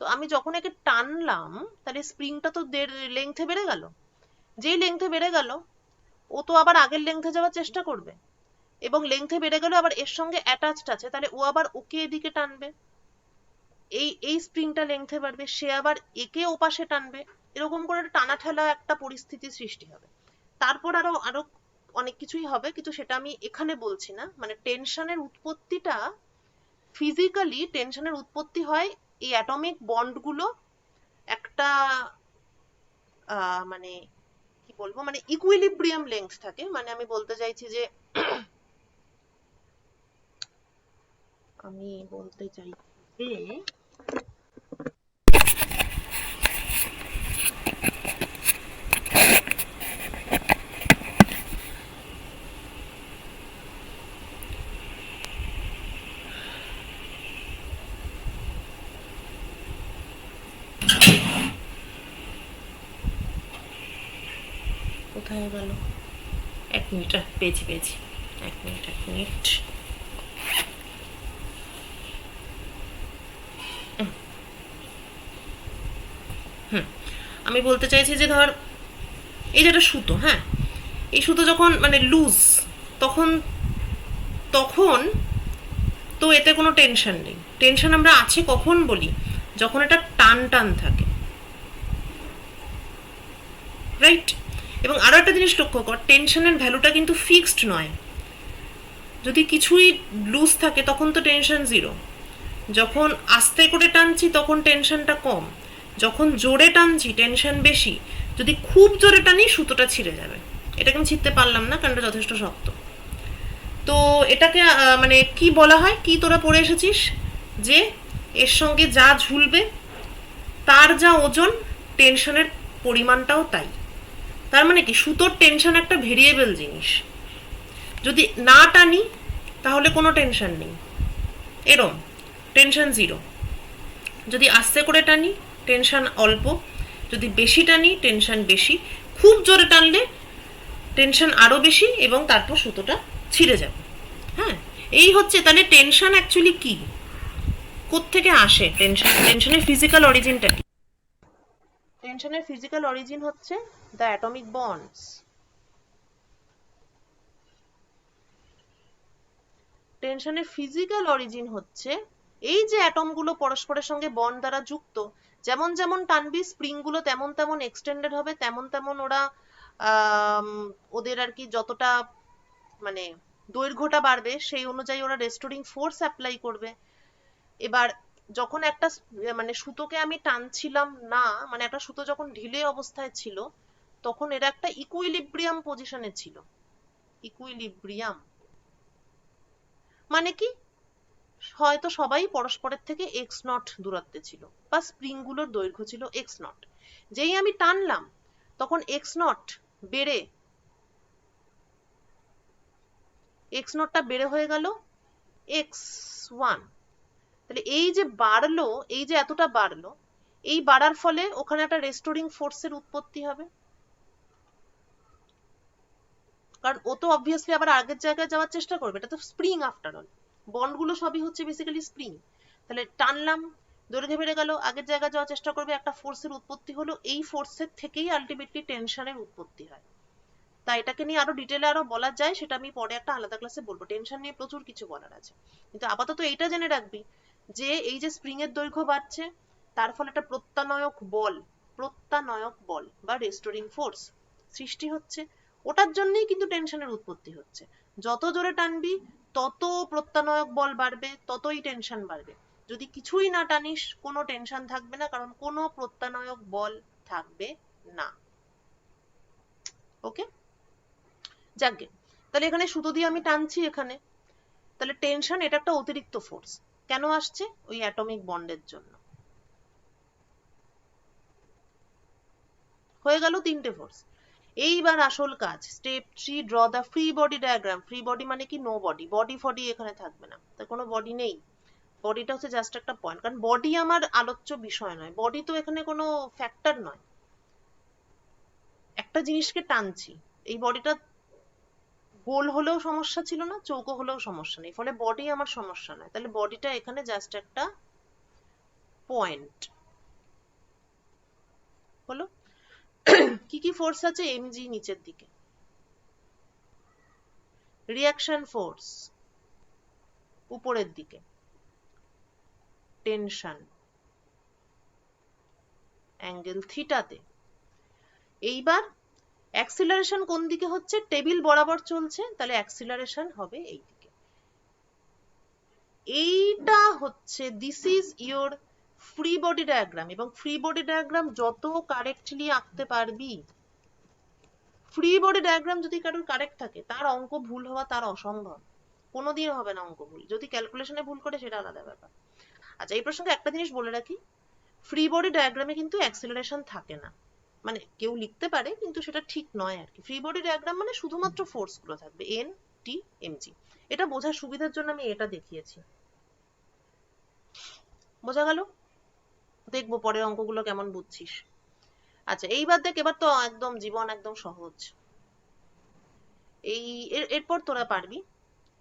S1: তো আমি যখন একে টানলাম, তাহলে স্প্রিংটা তো লেংথে বেড়ে গেল, যেই লেংথে বেড়ে গেল ও তো আবার আগের লেংথে যাওয়ার চেষ্টা করবে, এবং লেংথে বেড়ে গেল আবার এর সঙ্গে অ্যাটাচড আছে, তাহলে ও আবার ওকে এদিকে টানবে, এই স্প্রিংটা লেংথে বাড়বে, সে আবার একে ওপাশে টানবে, এরকম করে টানা ঠেলা একটা পরিস্থিতির সৃষ্টি হবে। তারপর আরো আরো অনেক কিছুই হবে, কিন্তু সেটা আমি এখানে বলছি না। মানে টেনশনের উৎপত্তিটা, ফিজিক্যালি টেনশনের উৎপত্তি হয় এই অ্যাটমিক বন্ডগুলো একটা মানে কি বলবো, মানে ইকুইলিব্রিয়াম লেংথ থাকে। মানে আমি বলতে চাইছি যে কোথায় গেল, এক মিনিট, পেয়েছি পেয়েছি, এক মিনিট। আমি বলতে চাইছি যে ধর এই যেটা সুতো, হ্যাঁ, এই সুতো যখন মানে লুজ, তখন তখন তো এতে কোনো টেনশন নেই। টেনশন আমরা আছে কখন বলি, যখন এটা টান টান থাকে, রাইট? এবং আরো একটা জিনিস লক্ষ্য কর, টেনশনের ভ্যালুটা কিন্তু ফিক্সড নয়। যদি কিছুই লুজ থাকে তখন তো টেনশন 0, যখন আস্তে করে টানছি তখন টেনশনটা কম, যখন জোরে টানছি টেনশন বেশি। যদি খুব জোরে টানি সুতোটা ছিঁড়ে যাবে। এটাকে আমি ছিঁড়তে পারলাম না কারণ এটা যথেষ্ট শক্ত। তো এটাকে মানে কি বলা হয়, কি তোরা পড়ে এসেছিস, যে এর সঙ্গে যা ঝুলবে তার যা ওজন, টেনশনের পরিমাণটাও তাই। তার মানে কি, সুতোর টেনশন একটা ভেরিয়েবল জিনিস। যদি না টানি তাহলে কোনো টেনশন নেই, এরম টেনশন 0। যদি আস্তে করে টানি টেনশন অল্প, যদি বেশি টানি টেনশন বেশি, খুব জোরে টানলে টেনশন আরো বেশি এবং তারপর সুতোটা ছিঁড়ে যাবে। হ্যাঁ, এই হচ্ছে তাহলে টেনশন অ্যাকচুয়ালি কি, কোত্থেকে আসে টেনশন, টেনশনের ফিজিক্যাল অরিজিনটা কি? টেনশনের ফিজিক্যাল অরিজিন হচ্ছে দ্য অ্যাটমিক বন্ডস। টেনশনের ফিজিক্যাল অরিজিন হচ্ছে এই যে অ্যাটমগুলো পরস্পরের সঙ্গে বন্ড দ্বারা যুক্ত, যেমন যেমন টানবি স্প্রিং গুলো তেমন তেমন এক্সটেন্ডেড হবে, তেমন তেমন ওরা ওদের আর কি যতটা মানে দৈর্ঘ্যটা বাড়বে সেই অনুযায়ী ওরা রেস্টোরিং ফোর্স অ্যাপ্লাই করবে। এবার যখন একটা মানে সুতোকে আমি টানছিলাম না, মানে একটা সুতো যখন ঢিলে অবস্থায় ছিল, তখন এরা একটা ইকুইলিব্রিয়াম পজিশনে ছিল। ইকুইলিব্রিয়াম মানে কি, হয়তো সবাই পরস্পরের থেকে x0 দূরত্বে ছিল, বা স্প্রিং গুলোর দৈর্ঘ্য ছিল x0। যেই আমি টানলাম তখন x0 বেড়ে এক্স নটটা বেড়ে হয়ে গেল x1। তাহলে এই যে বাড়লো, এই যে এতটা বাড়লো, এই বাড়ার ফলে ওখানে একটা রেস্টোরিং ফোর্সের উৎপত্তি হবে, কারণ ও তো অবভিয়াসলি আবার আগের জায়গায় যাওয়ার চেষ্টা করবে, এটা তো স্প্রিং আফটার অল, বন্ডগুলো সবই হচ্ছে বেসিক্যালি স্প্রিং। তাহলে টানলাম, দৈর্ঘ্য বেড়ে গেল, আগের জায়গায় যাওয়ার চেষ্টা করবে, একটা ফোর্সের উৎপত্তি হলো, এই ফোর্সের থেকেই আলটিমেটলি টেনশনের উৎপত্তি হয়। তাই এটাকে নিয়ে আরো ডিটেলে আরো বলা যায়, সেটা আমি পরে একটা আলাদা ক্লাসে বলবো, টেনশন নিয়ে প্রচুর কিছু বলার আছে। কিন্তু আপাতত এইটা জেনে রাখবি যে এই যে স্প্রিং এর দৈর্ঘ্য বাড়ছে, তার ফলে একটা প্রত্যানয়ক বল বা রেস্টোরিং ফোর্স সৃষ্টি হচ্ছে, ওটার জন্যই কিন্তু টেনশনের উৎপত্তি হচ্ছে। যত জোরে টানবি তত প্রত্যানয়ক বল বাড়বে, ততই টেনশন বাড়বে। যদি কিছুই না টানিস কোনো টেনশন থাকবে না, কারণ কোনো প্রত্যানয়ক বল থাকবে না। ওকে, যাকে তাহলে এখানে সুতো দিয়ে আমি টানছি এখানে, তাহলে টেনশন এটা একটা অতিরিক্ত ফোর্স, কেন আসছে? ওই অ্যাটমিক বন্ডের জন্য। হয়ে গেল তিনটে ফোর্স। এইবার আসল কাজ, step 3, draw the free body diagram. Free body মানে কি? নো বডি, বডি ফডি এখানে থাকবে না, তার কোনো বডি নেই, বডিটা হচ্ছে জাস্ট একটা পয়েন্ট, কারণ বডি আমার আলোচ্য বিষয় নয়, বডি তো এখানে কোনো ফ্যাক্টর নয়, একটা জিনিসকে টানছি, এই বডিটা গোল হলেও সমস্যা ছিল না, চৌকো হলেও সমস্যা নেই, ফলে বডি আমার সমস্যা নয়, তাহলে বডিটা এখানে জাস্ট একটা পয়েন্ট হলো। কি কি ফোর্স আছে? এমজি নিচের দিকে, রিঅ্যাকশন ফোর্স উপরের দিকে, টেনশন অ্যাঙ্গেল থিটাতে। এইবার অ্যাক্সিলারেশন কোন দিকে হচ্ছে? টেবিল বরাবর চলছে, তাহলে অ্যাক্সিলারেশন হবে এই দিকে। এইটা হচ্ছে, this is your free body diagram. এবং ফ্রি বডি ডায়াগ্রাম যত কারেক্টলি আঁকতে পারবি, ফ্রি বডি ডায়াগ্রাম যদি কারোর কারেক্ট থাকে, তার অঙ্ক ভুল হওয়া তার অসম্ভব, কোনোদিন হবে না অঙ্ক ভুল। যদি ক্যালকুলেশনে ভুল করে সেটা আলাদা ব্যাপার। আচ্ছা, এই প্রসঙ্গে একটা জিনিস বলে রাখি, ফ্রি বডি ডায়াগ্রামে কিন্তু অ্যাক্সিলারেশন থাকে না, মানে কেউ লিখতে পারে কিন্তু সেটা ঠিক নয় আর কি। ফ্রি বডি ডায়াগ্রাম মানে শুধুমাত্র ফোর্স গুলো থাকবে, এন টি এমজি। এটা বোঝার সুবিধার জন্য আমি এটা দেখিয়েছি, বোঝা গেল? দেখবো পরের অঙ্কগুলো কেমন বুঝছিস। আচ্ছা, এইবার দেখ, এবার তো একদম জীবন একদম সহজ। এই এরপর তোরা পারবি,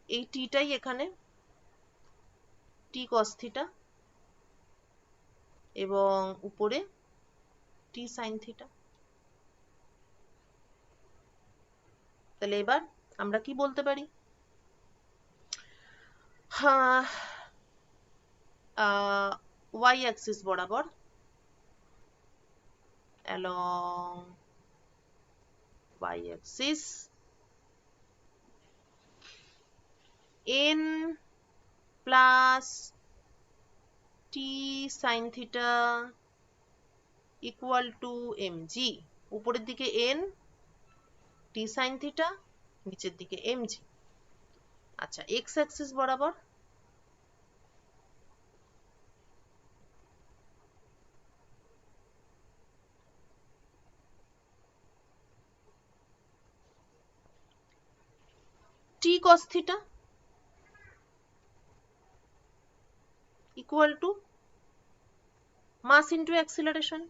S1: এই টিটাই এখানে টি কস থিটা, এবং উপরে টি সাইন থিটা। তাহলে এবার আমরা কি বলতে পারি? হ্যাঁ, ওয়াই অ্যাক্সিস বরাবর along y axis n plus t sin theta equal to mg, উপরের দিকে n, t sin theta, নিচের দিকে mg। আচ্ছা, x axis বরাবর t cos theta equal to mass into acceleration,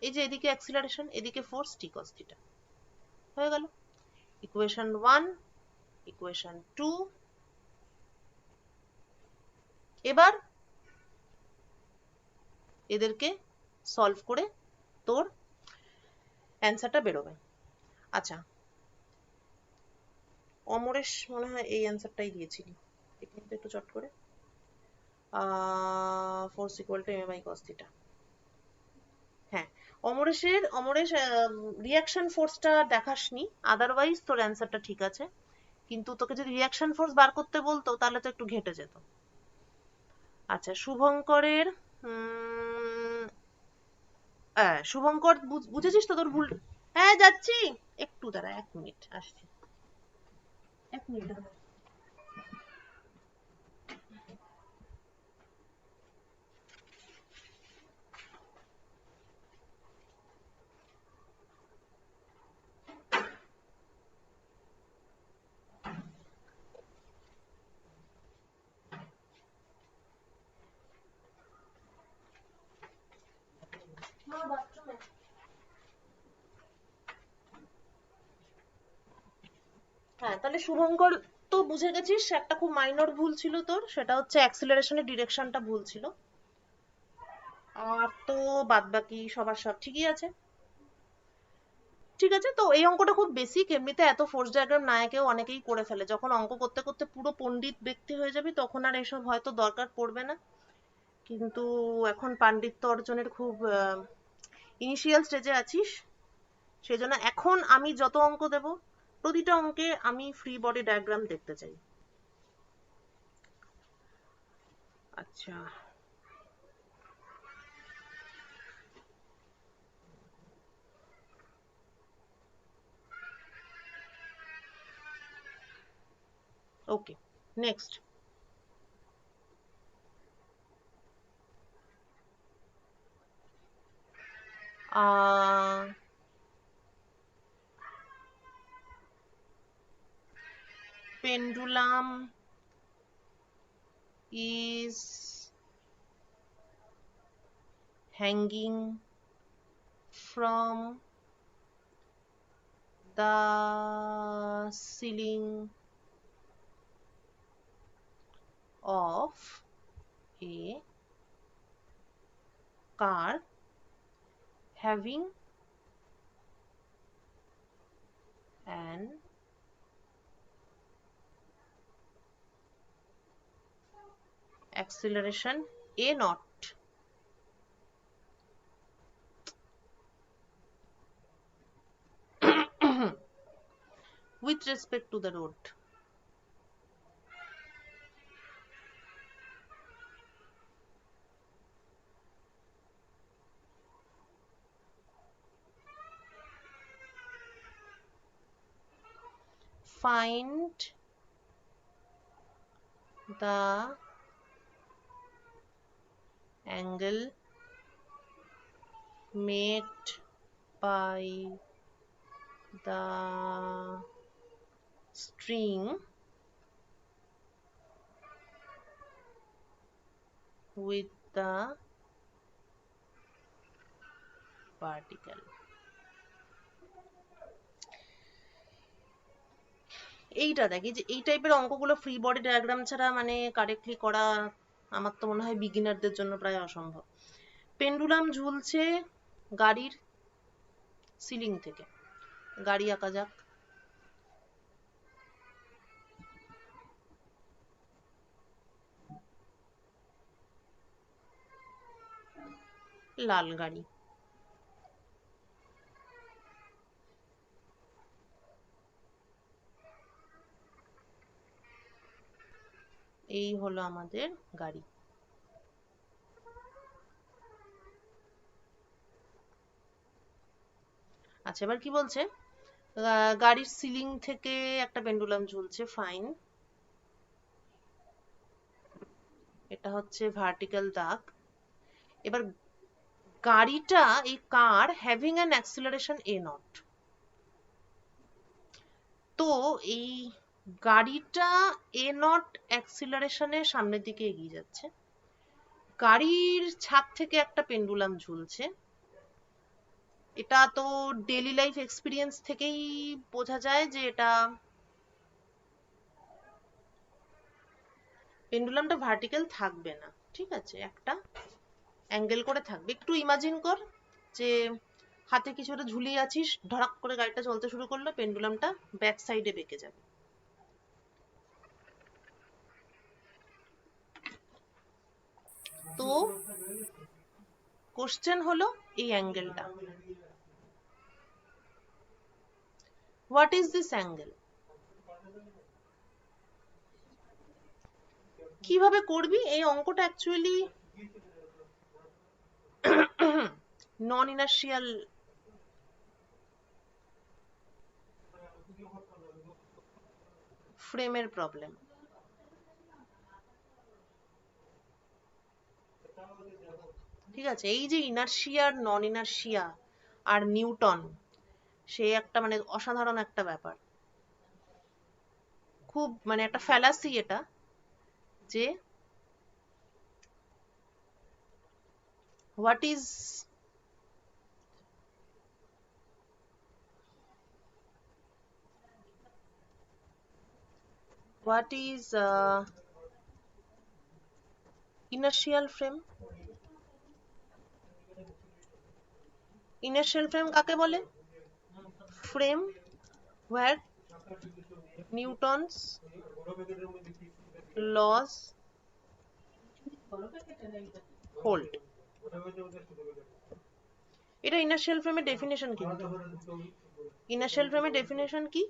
S1: এই যে এদিকে অ্যাক্সিলারেশন, এদিকে ফোর্স, টি কস থিটা। হয়ে গেল ইকুয়েশন 1, ইকুয়েশন 2। এবার এদেরকে সলভ করে তোর অ্যান্সারটা বেরোবে। আচ্ছা, অমরেশ মনে হয় এই অ্যান্সারটাই দিয়েছিলি, কিন্তু একটু চট করে, force equal to m by cos theta. হ্যাঁ, অমরেশ রিয়াকশন ফোর্সটা দেখাসনি, আদারওয়াইজ তোর অ্যান্সারটা ঠিক আছে, কিন্তু তোকে যদি রিয়াকশন ফোর্স বার করতে বলতো তাহলে তো একটু ঘেটে যেত। আচ্ছা, শুভঙ্করের শুভঙ্কর বুঝেছিস তো তোর ভুল? হ্যাঁ যাচ্ছি, একটু দাঁড়া, 1 মিনিট আসছি, 1 মিনিট। তাহলে শুভঙ্কর তো বুঝে গেছিস একটা খুব মাইনর ভুল ছিল তোর, সেটা হচ্ছে অ্যাক্সিলারেশনের ডিরেকশনটা ভুল ছিল। আর তো বাদ বাকি সবার সব ঠিকই আছে। ঠিক আছে, তো এই অঙ্কটা খুব বেসিক, এমনিতে এত ফোর্স ডায়াগ্রাম না এঁকেও অনেকেই করে ফেলে। যখন অঙ্ক করতে করতে পুরো পণ্ডিত ব্যক্তি হয়ে যাবি তখন আর এসব হয়তো দরকার পড়বে না, কিন্তু এখন পাণ্ডিত্য অর্জনের খুব ইনিশিয়াল স্টেজে আছিস, সেজন্য এখন আমি যত অঙ্ক দেব প্রতিটা অঙ্কে আমি ফ্রি বডি ডায়াগ্রাম দেখতে চাই। আচ্ছা, ওকে, next. Pendulum is hanging from the ceiling of a car having an acceleration a naught with respect to the road. Find the angle made by the string with the particle. এইটা দেখি যে এই টাইপের অঙ্কগুলো free body diagram ছাড়া মানে correctly করা আমার তো মনে হয় বিগিনারদের জন্য প্রায় অসম্ভব। পেন্ডুলাম ঝুলছে গাড়ির সিলিং থেকে, গাড়ি আঁকা যাক। লাল গাড়ি, এই হলো আমাদের গাড়ি। আচ্ছা, এবার কি বলছে, গাড়ির সিলিং থেকে একটা পেন্ডুলাম ঝুলছে, ফাইন। এটা হচ্ছে ভার্টিক্যাল দাগ। এবার গাড়িটা, এই car having an acceleration A not, তো এই গাড়িটা এ নট অ্যাক্সিলারেশনের সামনের দিকে এগিয়ে যাচ্ছে, গাড়ির ছাদ থেকে একটা পেন্ডুলাম ঝুলছে। এটা তো ডেইলি লাইফ এক্সপিরিয়েন্স থেকেই বোঝা যায় যে এটা পেন্ডুলামটা ভার্টিক্যাল থাকবে না, ঠিক আছে, একটা অ্যাঙ্গেল করে থাকবে। একটু ইমাজিন কর যে হাতে কিছু একটা ঝুলিয়ে আছিস, ধড়াক করে গাড়িটা চলতে শুরু করলো, পেন্ডুলামটা ব্যাক সাইডে বেঁকে যাবে। তো কোশ্চেন হলো এই অ্যাঙ্গেলটা, হোয়াট ইজ দিস অ্যাঙ্গেল? কিভাবে করবি এই অঙ্কটা? অ্যাকচুয়ালি নন ইনার্শিয়াল ফ্রেমের প্রবলেম। ঠিক আছে, এই যে ইনার্শিয়া আর নন ইনার্শিয়া আর নিউটন, সে একটা মানে অসাধারণ একটা ব্যাপার, খুব মানে একটা ফ্যালাসি এটা, যে what is what is inertial frame? Inertial frame কাকে বলে? Frame where Newton's laws hold. এটা ইনার্শিয়াল ফ্রেমের ডেফিনেশন কিন্তু। ইনার্শিয়াল ফ্রেমের ডেফিনেশন কি?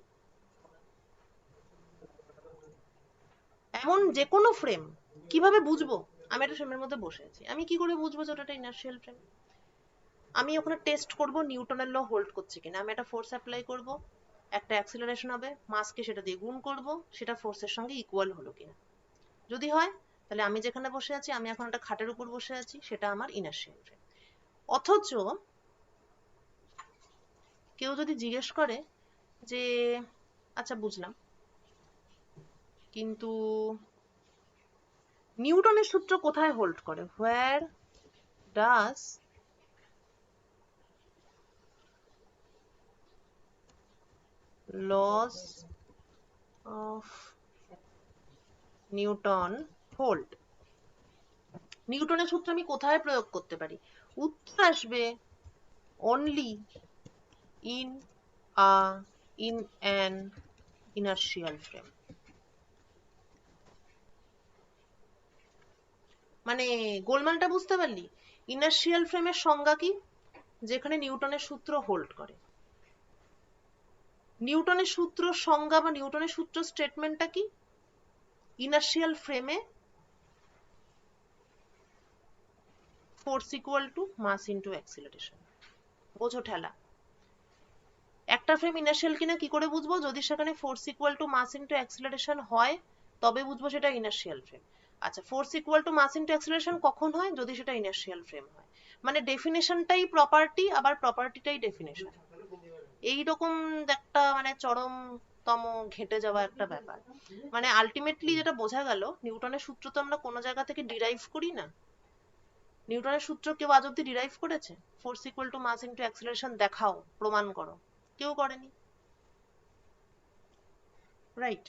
S1: এমন যে কোনো ফ্রেম কিভাবে বুঝবো? আমি একটা ফ্রেমের মধ্যে বসে আছি, আমি কি করে বুঝবো যে ওটা ইনার্শিয়াল ফ্রেম? আমি ওখানে টেস্ট করব নিউটনের ল হোল্ড করছে কিনা। আমি একটা ফোর্স অ্যাপ্লাই করব, একটা অ্যাক্সিলারেশন হবে, মাসকে সেটা দিয়ে গুণ করব, সেটা ফোর্সের সঙ্গে ইকুয়াল হলো কিনা। যদি হয় তাহলে আমি যেখানে বসে আছি, আমি এখন একটা খাটের উপর বসে আছি, সেটা আমার ইনার্শিয়াল ফ্রেম। অথচ কেউ যদি জিজ্ঞেস করে যে আচ্ছা বুঝলাম, কিন্তু নিউটনের সূত্র কোথায় হোল্ড করে? Where does laws of Newton hold? নিউটনের সূত্র আমি কোথায় প্রয়োগ করতে পারি? উত্তর আসবে only in an inertial frame. মানে গোলমালটা বুঝতে পারলি? ইনার্শিয়াল ফ্রেমের সংজ্ঞা কি? যেখানে নিউটনের সূত্র হোল্ড করে। নিউটনের সূত্র সংজ্ঞা বা নিউটনের সূত্র স্টেটমেন্টটা কি? ইনার্শিয়াল ফ্রেমে force equal to mass into acceleration. বোঝো ঠেলা। একটা ফ্রেম ইনার্শিয়াল কিনা কি করে বুঝবো? যদি সেখানে force equal to mass into acceleration হয়, তবে বুঝবো সেটা ইনার্শিয়াল ফ্রেম। আচ্ছা, force equal to mass into acceleration কখন হয়? যদি সেটা ইনার্শিয়াল ফ্রেম হয়। মানে ডেফিনেশনটাই প্রপার্টি, আবার প্রপার্টিটাই ডেফিনেশন। এইরকম একটা মানে চরমতম ঘেঁটে যাওয়া একটা ব্যাপার। মানে আলটিমেটলি যেটা বোঝা গেল, নিউটনের সূত্র তো আমরা কোনো জায়গা থেকে ডিরাইভ করি না। নিউটনের সূত্র কেউ আজ অব্দি ডিরাইভ করেছে? Force equal to mass into acceleration দেখাও, প্রমাণ করো। কেউ করেনি, রাইট?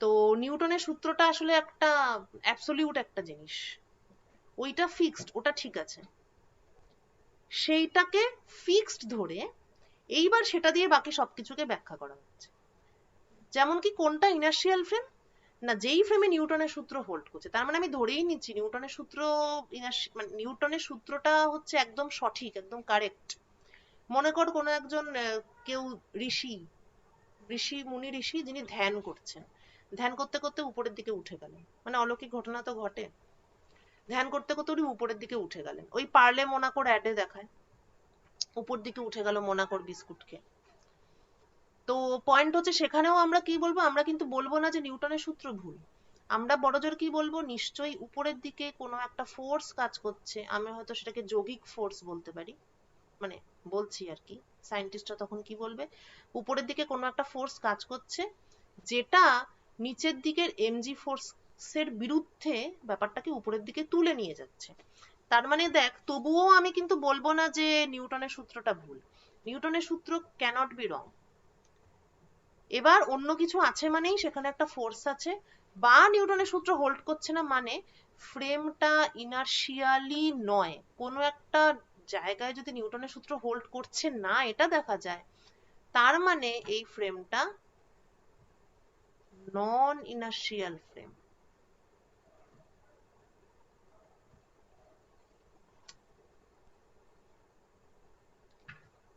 S1: তো নিউটনের সূত্রটা আসলে একটা অ্যাবসলিউট একটা জিনিস, ওইটা ফিক্সড, ওটা ঠিক আছে। সেইটাকে ফিক্সড ধরে এইবার সেটা দিয়ে বাকি সবকিছুকে ব্যাখ্যা করা হচ্ছে। যেমন কি কোনটা ইনার্শিয়াল ফ্রেম? না, যেই ফ্রেমে নিউটনের সূত্র হোল্ড করছে, তার মানে আমি ধরেই নিচ্ছি নিউটনের সূত্র মানে নিউটনের সূত্রটা হচ্ছে একদম সঠিক, একদম কারেক্ট। মনে কর কোনো একজন কেউ মুনি ঋষি, যিনি ধ্যান করছেন, ধ্যান করতে করতে উপরের দিকে উঠে গেলেন। মানে অলৌকিক ঘটনা তো ঘটে। ধ্যান করতে করতে উনি উপরের দিকে উঠে গেলেন, ওই পার্লে মোনাকোর অ্যাডে দেখায় উপর দিকে উঠে গেল মোনাকোর বিস্কুট খেয়ে। তো পয়েন্ট হচ্ছে সেখানেও আমরা কি বলবো? আমরা কিন্তু বলবো না যে নিউটনের সূত্র ভুল। আমরা বড়জোর কি বলবো? নিশ্চয়ই উপরের দিকে কোনো একটা ফোর্স কাজ করছে, আমি হয়তো সেটাকে যৌগিক ফোর্স বলতে পারি, মানে বলছি আর কি। সায়েন্টিস্টরা তখন কি বলবে? উপরের দিকে কোনো একটা ফোর্স কাজ করছে, যেটা নিচের দিকের এমজি ফোর্সের বিরুদ্ধে ব্যাপারটাকে উপরের দিকে তুলে নিয়ে যাচ্ছে। তার মানে দেখ, তবুও আমি কিন্তু বলবো না যে নিউটনের সূত্রটা ভুল। নিউটনের সূত্র ক্যানট বি রং। এবার অন্য কিছু আছে মানেই সেখানে একটা ফোর্স আছে, বা নিউটনের সূত্র হোল্ড করছে না মানে ফ্রেমটা ইনার্শিয়ালি নয়। কোনো একটা জায়গায় যদি নিউটনের সূত্র হোল্ড করছে না এটা দেখা যায়, তার মানে এই ফ্রেমটা নন ইনার্শিয়াল ফ্রেম।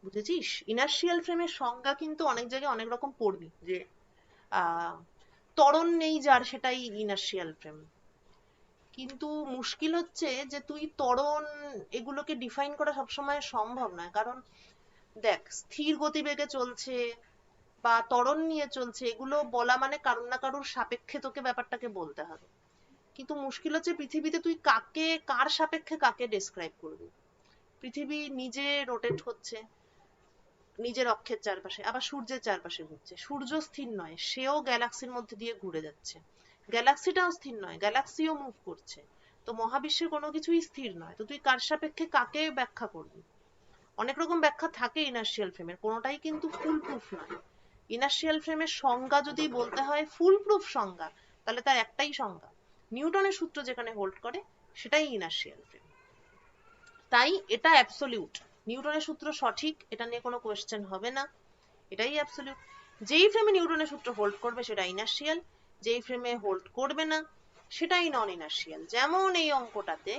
S1: বুঝেছিস? ইনার্শিয়াল ফ্রেমের সংজ্ঞা কিন্তু অনেক জায়গায় অনেক রকম পড়বি, যে ত্বরণ নেই যার, সেটাই ইনার্শিয়াল ফ্রেম। কিন্তু মুশকিল হচ্ছে যে তুই ত্বরণ এগুলোকে ডিফাইন করা সবসময় সম্ভব নয়। কারণ দেখ, স্থির গতিবেগে চলছে বা ত্বরণ নিয়ে চলছে, এগুলো বলা মানে কারুর না কারুর সাপেক্ষে তোকে ব্যাপারটাকে বলতে হবে। কিন্তু মুশকিল হচ্ছে পৃথিবীতে তুই কাকে, কার সাপেক্ষে কাকে ডেসক্রাইব করবি? পৃথিবী নিজে রোটেট হচ্ছে নিজের অক্ষের চারপাশে, আবার সূর্যের চারপাশে ঘুরছে। সূর্য স্থির নয়, সেও গ্যালাক্সির মধ্যে দিয়ে ঘুরে যাচ্ছে। গ্যালাক্সিটাও স্থির নয়, গ্যালাক্সিও মুভ করছে। তো মহাবিশ্বে কোনো কিছুই স্থির নয়, তো তুই কার সাপেক্ষে কাকে ব্যাখ্যা করবি? অনেক রকম ব্যাখ্যা থাকে ইনার্শিয়াল ফ্রেমের, কোনোটাই কিন্তু ফুল প্রুফ নয়। ইনার্শিয়াল ফ্রেমের সংজ্ঞা যদি বলতে হয়, ফুল প্রুফ সংজ্ঞা, তাহলে তার একটাই সংজ্ঞা, নিউটনের সূত্র যেখানে হোল্ড করে সেটাই ইনার্শিয়াল ফ্রেম। তাই এটা অ্যাবসলিউট, নিউটনের সূত্র সঠিক, এটা নিয়ে কোনো কোয়েশ্চেন হবে না, এটাই অ্যাবসলিউট। যেই ফ্রেমে নিউটনের সূত্র হোল্ড করবে সেটা ইনার্শিয়াল, যেই ফ্রেমে হোল্ড করবে না সেটাই নন ইনার্শিয়াল। যেমন এই অঙ্কটাতে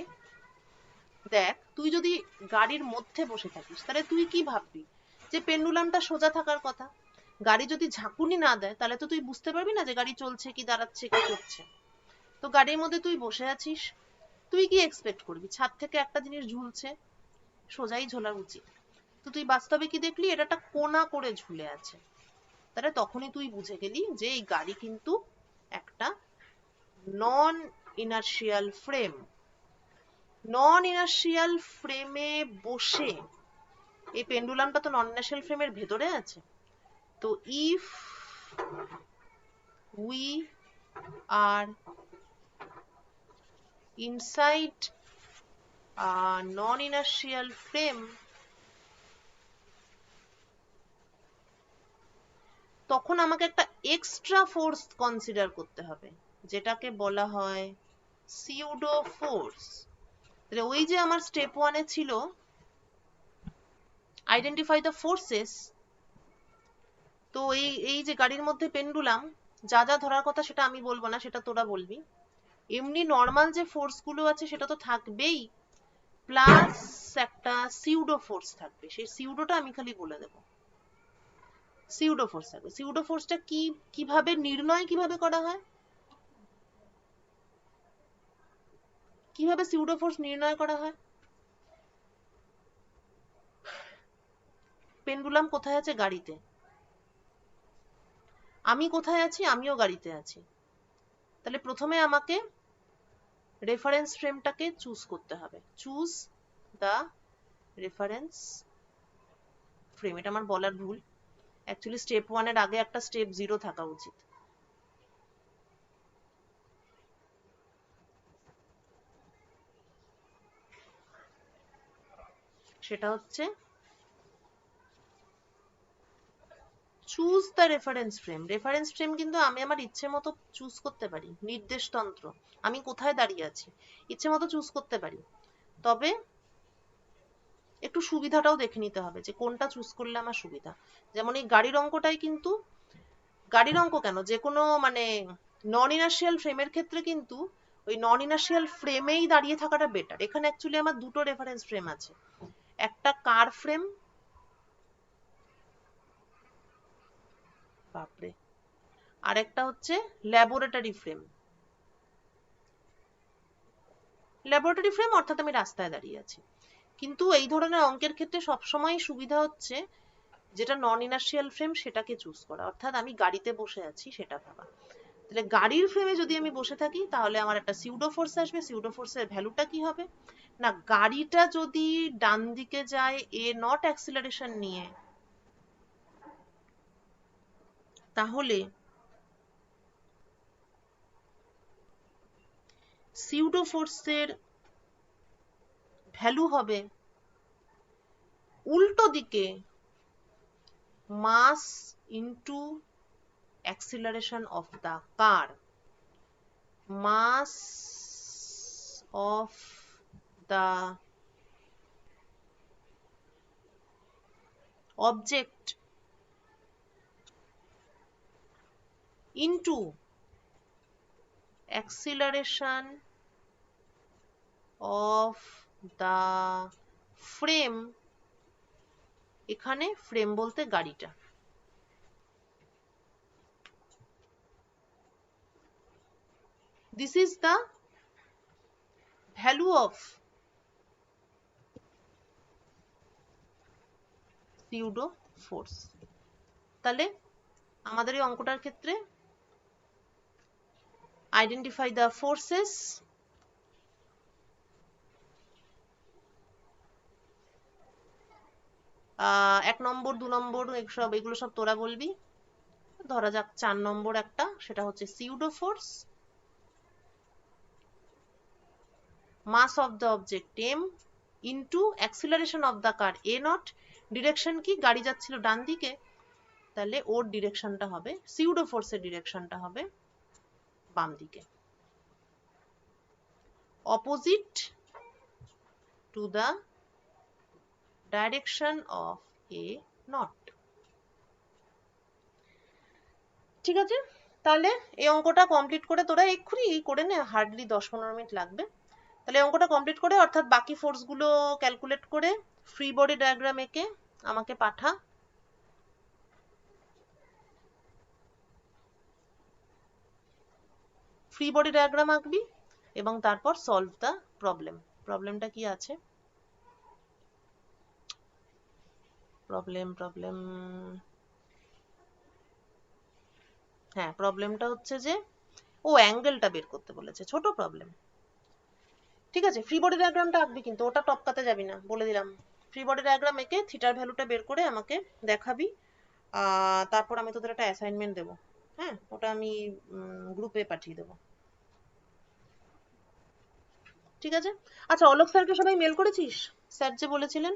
S1: দেখ, তুই যদি গাড়ির মধ্যে বসে থাকিস তাহলে তুই কি ভাববি, যে পেন্ডুলামটা সোজা থাকার কথা। গাড়ি যদি ঝাঁকুনি না দেয় তাহলে তো তুই বুঝতে পারবি না যে গাড়ি চলছে কি দাঁড়াচ্ছে কি করছে। তো গাড়ির মধ্যে তুই বসে আছিস, তুই কি এক্সপেক্ট করবি, ছাদ থেকে একটা জিনিস ঝুলছে, সোজাই ঝোলা উচিত। তো তুই বাস্তবে কি দেখলি, এটা একটা কোনা করে ঝুলে আছে। তাহলে তখনই তুই বুঝে গেলি যে এই গাড়ি কিন্তু একটা নন ইনার্শিয়াল ফ্রেম। নন ইনার্শিয়াল ফ্রেমে বসে, এই পেন্ডুলামটা তো নন ইনার্শিয়াল ফ্রেমের ভেতরে আছে, তো if we are inside non inertial frame, তখন আমাকে একটা এক্সট্রা ফোর্স কনসিডার করতে হবে, যেটাকে বলা হয় সিউডো ফোর্স। তাহলে ওই যে আমার স্টেপ 1 এ ছিল আইডেন্টিফাই দ্য ফোর্সেস, তো এই যে গাড়ির মধ্যে পেন্ডুলাম, যা যা ধরার কথা সেটা আমি বলবো না, সেটা তোরা বলবি। এমনি নর্মাল যে ফোর্স গুলো আছে সেটা তো থাকবেই, প্লাস একটা সিউডো ফোর্স থাকবে। সেই সিউডোটা আমি খালি বলে দেবো, সিউডো ফোর্স থাকবে। সিউডো ফোর্সটা কি, কিভাবে নির্ণয় কিভাবে করা হয়, কিভাবে সিউডো ফোর্স নির্ণয় করা হয়। পেন্ডুলাম কোথায় আছে, গাড়িতে। আমি কোথায় আছি, আমিও গাড়িতে আছি। তাহলে প্রথমে আমাকে রেফারেন্স ফ্রেমটাকে চুজ করতে হবে। চুজ দ্য রেফারেন্স ফ্রেম, এটা আমার বলার ভুল, অ্যাকচুয়ালি স্টেপ 1 এর আগে একটা স্টেপ 0 থাকা উচিত। সেটা হচ্ছে choose the reference frame. Reference frame কিন্তু আমি আমার ইচ্ছে মতো চুজ করতে পারি, নির্দেশতন্ত্র, আমি কোথায় দাঁড়িয়ে আছি ইচ্ছে মতো চুজ করতে পারি। তবে একটু সুবিধাটাও দেখে নিতে হবে যে কোনটা চুজ করলে আমার সুবিধা। যেমন এই গাড়ির অঙ্কটাই কিন্তু, গাড়ির অঙ্ক কেন, যে কোনো মানে নন ইনার্শিয়াল ফ্রেমের ক্ষেত্রে কিন্তু ওই নন ইনার্শিয়াল ফ্রেমেই দাঁড়িয়ে থাকাটা বেটার। এখানে অ্যাকচুয়ালি আমার দুটো রেফারেন্স ফ্রেম আছে, একটা কার ফ্রেম, বাপরে, আর একটা হচ্ছে ল্যাবরেটরি ফ্রেম। ল্যাবরেটরি ফ্রেম অর্থাৎ আমি রাস্তায় দাঁড়িয়ে আছি। কিন্তু এই ধরনের অঙ্কের ক্ষেত্রে সবসময় সুবিধা হচ্ছে যেটা নন ইনার্শিয়াল ফ্রেম সেটাকে চুজ করা, অর্থাৎ আমি গাড়িতে বসে আছি সেটা ভাবা। তাহলে গাড়ির ফ্রেমে যদি আমি বসে থাকি তাহলে আমার একটা সিউডো ফোর্স আসবে। সিউডো ফোর্সের ভ্যালুটা কি হবে না, গাড়িটা যদি ডান দিকে যায় এ নট অ্যাক্সিলারেশন নিয়ে, তাহলে সিউডো ফোর্সের ভ্যালু হবে উল্টো দিকে mass into acceleration of the car. Mass of the object into acceleration of the frame, এখানে ফ্রেম বলতে গাড়িটা। This is the value of pseudo force। তাহলে আমাদের এই অঙ্কটার ক্ষেত্রে identify the forces, এক নম্বর 2 নম্বর এগুলো সব তোরা বলবি। ধরা যাক 4 নম্বর একটা, সেটা হচ্ছে pseudo force, mass of the object m into acceleration of the car a not. Direction কি, গাড়ি যাচ্ছিল ডান দিকে, তাহলে ওর ডিরেকশনটা হবে, সিউডো ফোর্সের ডিরেকশনটা হবে বাম দিকে, opposite to the direction of A not. ঠিক আছে, তাহলে এই অঙ্কটা কমপ্লিট করে তোরা এক্ষুনি করে নে, হার্ডলি 10-15 মিনিট লাগবে। তাহলে অঙ্কটা কমপ্লিট করে, অর্থাৎ বাকি ফোর্সগুলো ক্যালকুলেট করে ফ্রি বডি ডায়াগ্রাম এঁকে আমাকে পাঠা। ফ্রি বডি ডায়াগ্রাম আঁকবি এবং তারপর সলভ দ্য প্রবলেম। প্রবলেমটা কি আছে? প্রবলেম হ্যাঁ, প্রবলেমটা হচ্ছে যে ও অ্যাঙ্গেলটা বের করতে বলেছে, ছোট প্রবলেম। ঠিক আছে, ফ্রি বডি ডায়াগ্রামটা আঁকবি কিন্তু ওটা টপকাতে যাবি না, বলে দিলাম। ফ্রি বডি ডায়াগ্রাম এঁকে থিটার ভ্যালুটা বের করে আমাকে দেখাবি, তারপর আমি তোদের একটা অ্যাসাইনমেন্ট দেবো। হ্যাঁ, ওটা আমি গ্রুপে পাঠিয়ে দেবো। ঠিক আছে, আচ্ছা অলোক স্যারকে সবাই মেল করেছিস? স্যার যে বলেছিলেন